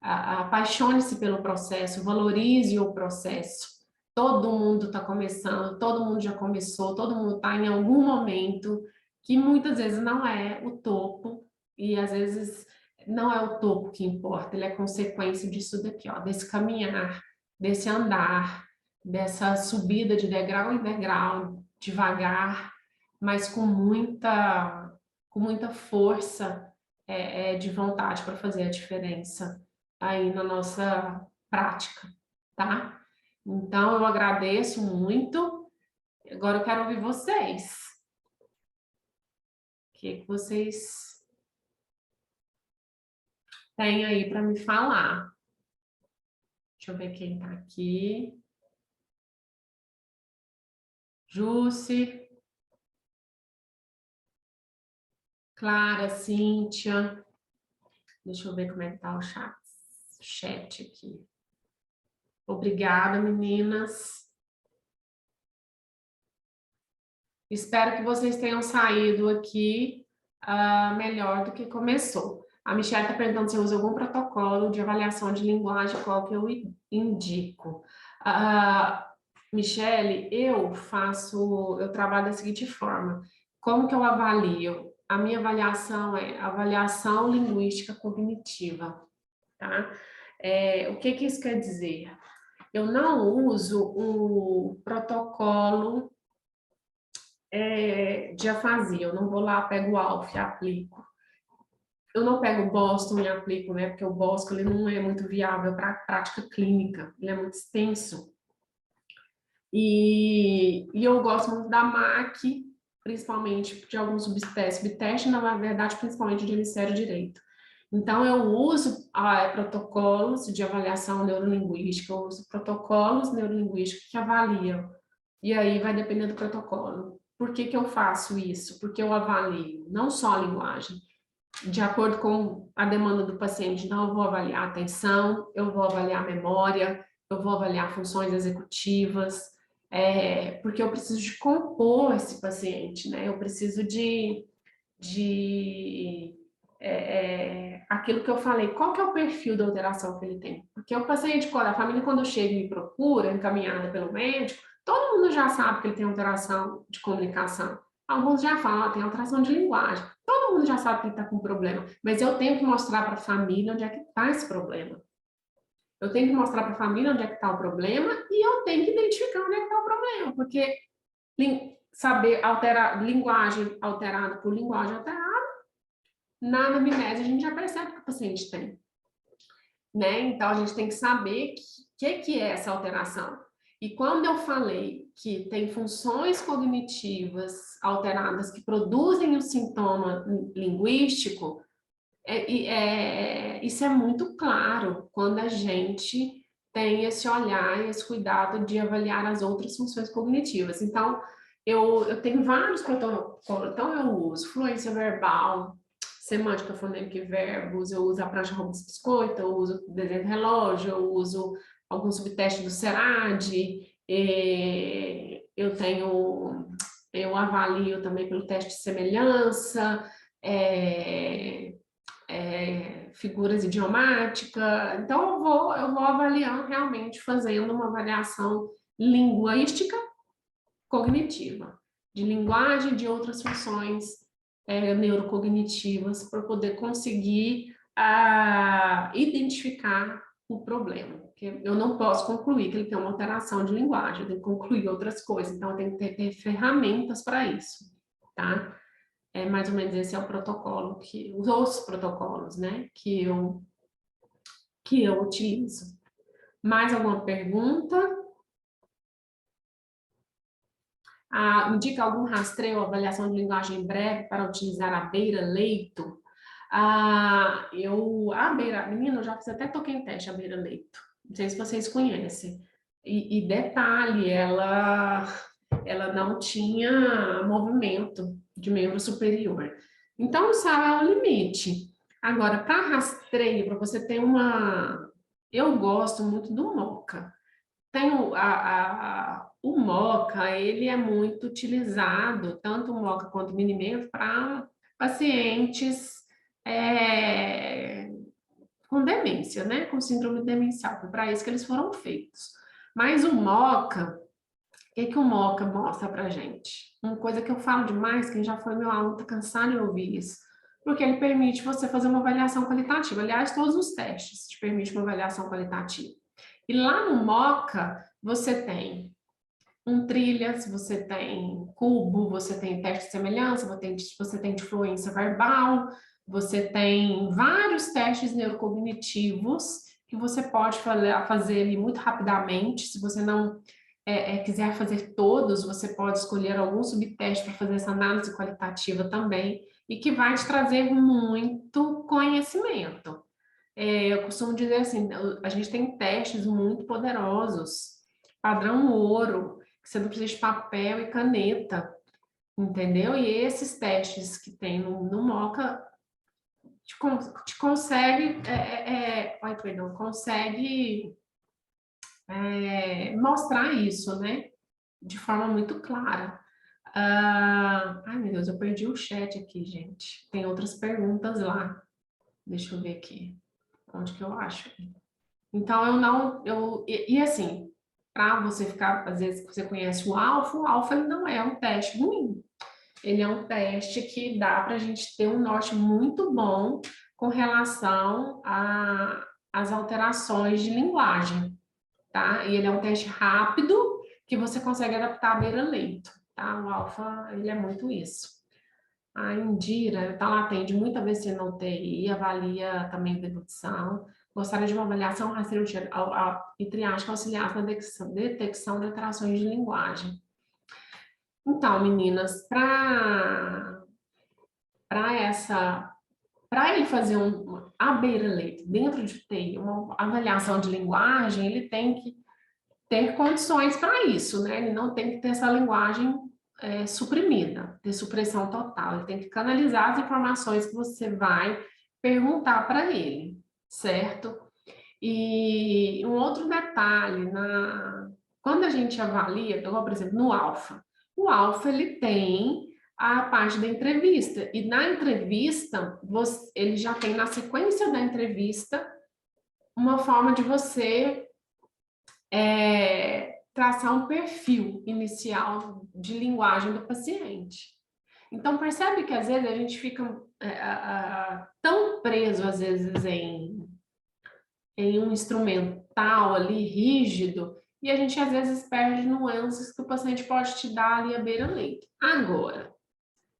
apaixone-se pelo processo, valorize o processo. Todo mundo está começando, todo mundo já começou, todo mundo está em algum momento, que muitas vezes não é o topo, e às vezes não é o topo que importa, ele é consequência disso daqui, ó, desse caminhar, desse andar, dessa subida de degrau em degrau, devagar, mas com muita força de vontade para fazer a diferença aí na nossa prática, tá? Então, eu agradeço muito. Agora eu quero ouvir vocês. O que vocês têm aí para me falar? Deixa eu ver quem está aqui. Jusce. Clara, Cíntia. Deixa eu ver como é que está o chat aqui. Obrigada, meninas. Espero que vocês tenham saído aqui melhor do que começou. A Michelle está perguntando se eu uso algum protocolo de avaliação de linguagem, qual que eu indico. Michelle, eu trabalho da seguinte forma. Como que eu avalio? A minha avaliação é avaliação linguística cognitiva, tá? O que que isso quer dizer? Eu não uso o protocolo de afasia, eu não vou lá, pego o ALF e aplico. Eu não pego o Boston e aplico, né? Porque o Boston ele não é muito viável para a prática clínica, ele é muito extenso. E eu gosto muito da MAC, principalmente de alguns subteste, na verdade, principalmente de hemisfério direito. Então, eu uso protocolos de avaliação neurolinguística, eu uso protocolos neurolinguísticos que avaliam, e aí vai depender do protocolo. Por que que eu faço isso? Porque eu avalio não só a linguagem, de acordo com a demanda do paciente. Então, eu vou avaliar a atenção, eu vou avaliar a memória, eu vou avaliar funções executivas, porque eu preciso de compor esse paciente, né? Eu preciso de aquilo que eu falei, qual que é o perfil da alteração que ele tem? Porque o paciente, a família, quando chega e me procura, encaminhada pelo médico, todo mundo já sabe que ele tem alteração de comunicação. Alguns já falam, tem alteração de linguagem. Todo mundo já sabe que ele está com problema, mas eu tenho que mostrar para a família onde é que está esse problema. Eu tenho que mostrar para a família onde é que está o problema e eu tenho que identificar onde é que está o problema, porque saber linguagem alterada por linguagem alterada, na anamnese a gente já percebe que o paciente tem. Né? Então, a gente tem que saber o que é essa alteração. E quando eu falei que tem funções cognitivas alteradas que produzem o sintoma linguístico, isso é muito claro quando a gente tem esse olhar e esse cuidado de avaliar as outras funções cognitivas. Então, eu tenho vários protocolos. Então, eu uso fluência verbal, semântica, fonêmica e verbos, eu uso a prancha Robinson Biscoito, eu uso o desenho do relógio, eu uso alguns subtestes do SERAD, eu avalio também pelo teste de semelhança, figuras idiomáticas. Então, eu vou avaliando realmente, fazendo uma avaliação linguística cognitiva, de linguagem e de outras funções neurocognitivas, para poder conseguir identificar o problema. Porque eu não posso concluir que ele tem uma alteração de linguagem, eu tenho que concluir outras coisas, então eu tenho que ter ferramentas para isso, tá? Mais ou menos esse é o protocolo, os protocolos, né, que eu utilizo. Mais alguma pergunta? Indica algum rastreio ou avaliação de linguagem breve para utilizar a beira-leito? Menina, eu já fiz até toquei em teste a beira-leito. Não sei se vocês conhecem. E detalhe, ela não tinha movimento de membro superior. Então, o céu é o limite. Agora, para rastreio, para você ter uma... Eu gosto muito do Moca. Tem o Moca, ele é muito utilizado, tanto o Moca quanto o Minimento, para pacientes com demência, né? Com síndrome demencial. Foi para isso que eles foram feitos. Mas o Moca, o que o Moca mostra para gente? Uma coisa que eu falo demais, quem já foi meu aluno está cansado de ouvir isso, porque ele permite você fazer uma avaliação qualitativa. Aliás, todos os testes te permitem uma avaliação qualitativa. E lá no Moca, você tem trilhas, você tem cubo, você tem teste de semelhança, você tem de fluência verbal, você tem vários testes neurocognitivos que você pode fazer ali muito rapidamente. Se você não quiser fazer todos, você pode escolher algum subteste para fazer essa análise qualitativa também, e que vai te trazer muito conhecimento. Eu costumo dizer assim, a gente tem testes muito poderosos, padrão ouro, que você não precisa de papel e caneta, entendeu? E esses testes que tem no Moca te consegue, consegue mostrar isso, né? De forma muito clara. Ai, meu Deus, eu perdi o chat aqui, gente. Tem outras perguntas lá. Deixa eu ver aqui. Onde que eu acho? Então, e assim, para você ficar, às vezes você conhece o alfa ele não é um teste ruim. Ele é um teste que dá para a gente ter um norte muito bom com relação às alterações de linguagem, tá? E ele é um teste rápido que você consegue adaptar à beira-leito, tá? O alfa, ele é muito isso. A Indira, tá lá, atende muita vez na UTI, avalia também dedução. Gostaria de uma avaliação rastreio e triagem auxiliar na detecção de alterações de linguagem. Então, meninas, para ele fazer a beira-leito dentro de UTI, uma avaliação de linguagem, ele tem que ter condições para isso, né? Ele não tem que ter essa linguagem suprimida, ter supressão total. Ele tem que canalizar as informações que você vai perguntar para ele, certo? E um outro detalhe, quando a gente avalia, por exemplo, no alfa, o alfa ele tem a parte da entrevista, e na entrevista, ele já tem na sequência da entrevista uma forma de você traçar um perfil inicial de linguagem do paciente. Então, percebe que às vezes a gente fica tão preso, às vezes, em um instrumental ali rígido, e a gente às vezes perde nuances que o paciente pode te dar ali à beira-leito. Agora,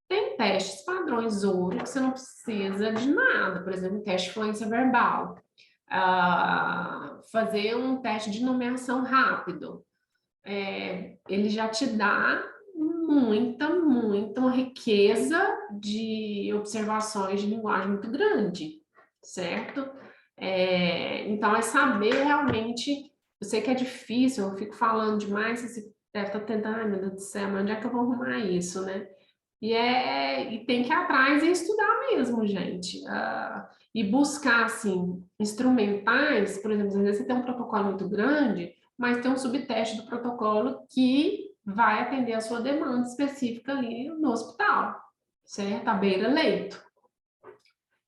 tem testes padrões ouro que você não precisa de nada, por exemplo, teste de fluência verbal, fazer um teste de nomeação rápido. Ele já te dá muita riqueza de observações de linguagem muito grande, certo? Então, é saber realmente, eu sei que é difícil, eu fico falando demais, você deve estar tentando, ai meu Deus do céu, mas onde é que eu vou arrumar isso, né? E tem que ir atrás e estudar mesmo, gente. E buscar, assim, instrumentais, por exemplo, às vezes você tem um protocolo muito grande, mas tem um subteste do protocolo que vai atender a sua demanda específica ali no hospital, certo? À beira-leito.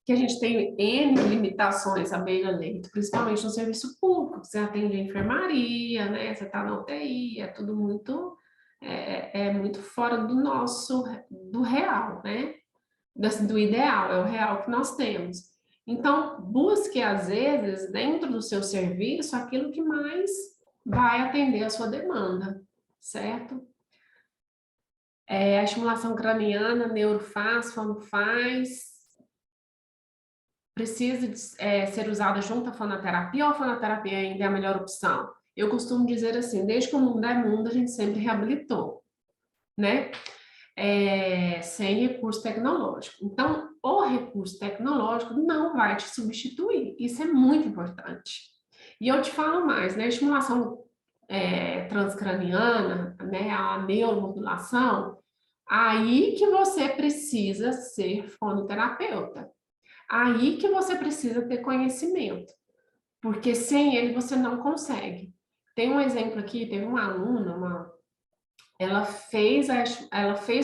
Que a gente tem N limitações à beira-leito, principalmente no serviço público. Você atende a enfermaria, né? Você está na UTI, é tudo muito... muito fora do real, né? Do ideal, é o real que nós temos. Então, busque, às vezes, dentro do seu serviço, aquilo que mais vai atender a sua demanda, certo? A estimulação craniana, neuro faz, fono faz, precisa ser usada junto à fonoterapia, ou a fonoterapia ainda é a melhor opção? Eu costumo dizer assim, desde que o mundo é mundo, a gente sempre reabilitou, né? Sem recurso tecnológico. Então, o recurso tecnológico não vai te substituir. Isso é muito importante. E eu te falo mais, né? A estimulação transcraniana, né? A neuromodulação, Aí que você precisa ser fonoterapeuta. Aí que você precisa ter conhecimento. Porque sem ele você não consegue. Tem um exemplo aqui, teve uma aluna, ela fez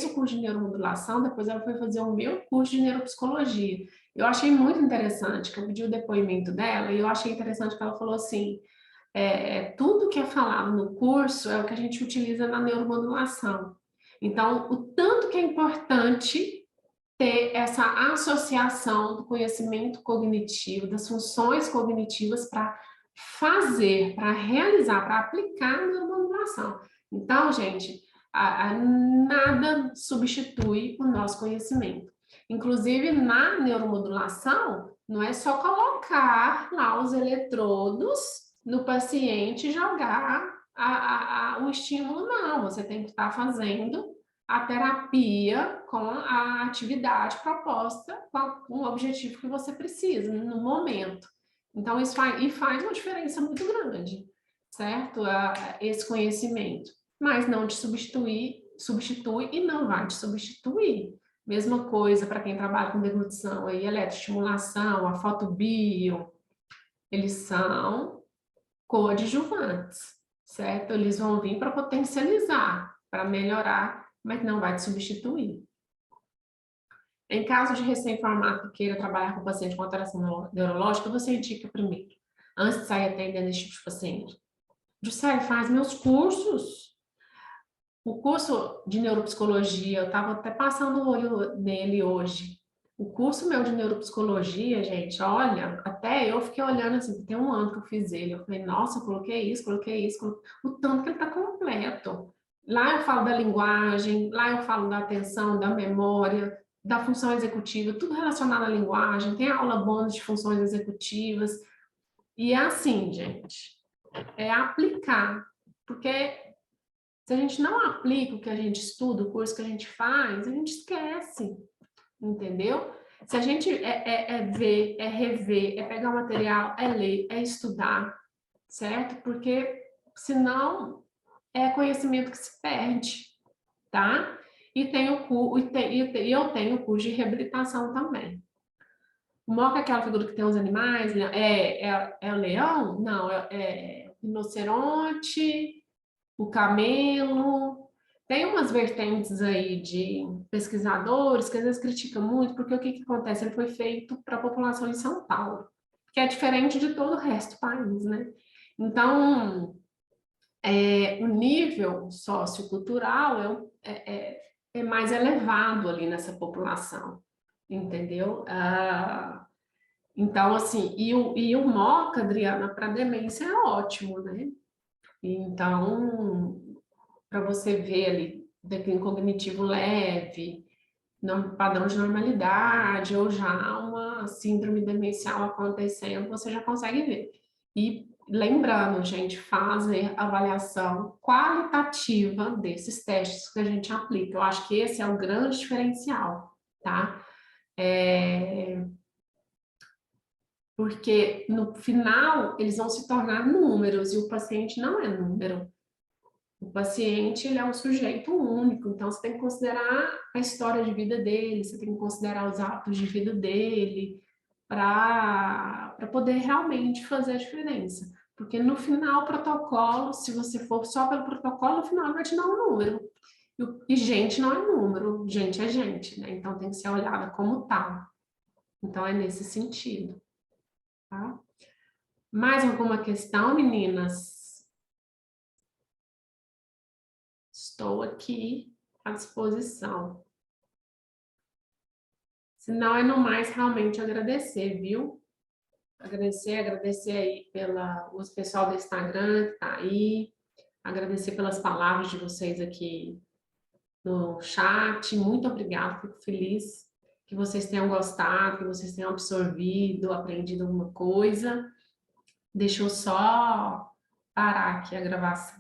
o curso de neuromodulação, depois ela foi fazer o meu curso de neuropsicologia. Eu achei muito interessante, que eu pedi o depoimento dela, e eu achei interessante que ela falou assim, tudo que é falado no curso é o que a gente utiliza na neuromodulação. Então, o tanto que é importante ter essa associação do conhecimento cognitivo, das funções cognitivas para fazer, para realizar, para aplicar a neuromodulação. Então, gente, nada substitui o nosso conhecimento. Inclusive, na neuromodulação, não é só colocar lá os eletrodos no paciente e jogar o estímulo, não. Você tem que estar fazendo a terapia com a atividade proposta, com o objetivo que você precisa no momento. Então, isso faz uma diferença muito grande, certo? Esse conhecimento. Mas não te substitui e não vai te substituir. Mesma coisa para quem trabalha com deglutição, aí, eletroestimulação, a fotobio, eles são coadjuvantes, certo? Eles vão vir para potencializar, para melhorar, mas não vai te substituir. Em caso de recém-formado que queira trabalhar com paciente com alteração neurológica, você indica primeiro, antes de sair atendendo esse tipo de paciente. Juscelia, faz meus cursos. O curso de neuropsicologia, eu estava até passando o olho nele hoje. O curso meu de neuropsicologia, gente, olha, até eu fiquei olhando assim, tem um ano que eu fiz ele. Eu falei, nossa, eu coloquei isso, o tanto que ele está completo. Lá eu falo da linguagem, lá eu falo da atenção, da memória, da função executiva, tudo relacionado à linguagem, tem aula bônus de funções executivas. E é assim, gente, é aplicar, porque se a gente não aplica o que a gente estuda, o curso que a gente faz, a gente esquece, entendeu? Se a gente ver, é rever, é pegar o material, é ler, é estudar, certo? Porque senão é conhecimento que se perde, tá? E eu tenho o curso de reabilitação também. O Moca é aquela figura que tem os animais, né? É o leão? Não, é o rinoceronte, o camelo. Tem umas vertentes aí de pesquisadores que às vezes criticam muito, porque o que acontece? Ele foi feito para a população em São Paulo, que é diferente de todo o resto do país, né? Então, o nível sociocultural é mais elevado ali nessa população, entendeu? Então, assim, e o MOCA, Adriana, para demência é ótimo, né? Então, para você ver ali, declínio cognitivo leve, padrão de normalidade, ou já uma síndrome demencial acontecendo, você já consegue ver. E lembrando, gente, fazer avaliação qualitativa desses testes que a gente aplica. Eu acho que esse é o grande diferencial, tá? Porque no final eles vão se tornar números e o paciente não é número. O paciente, ele é um sujeito único, então você tem que considerar a história de vida dele, você tem que considerar os hábitos de vida dele, para poder realmente fazer a diferença. Porque no final, o protocolo, se você for só pelo protocolo, no final vai te dar um número. E gente não é número, gente é gente, né? Então tem que ser olhada como tal. Então é nesse sentido, tá? Mais alguma questão, meninas? Estou aqui à disposição. Se não, é no mais realmente agradecer, viu? Agradecer aí o pessoal do Instagram que está aí, agradecer pelas palavras de vocês aqui no chat. Muito obrigada, fico feliz que vocês tenham gostado, que vocês tenham absorvido, aprendido alguma coisa. Deixa eu só parar aqui a gravação.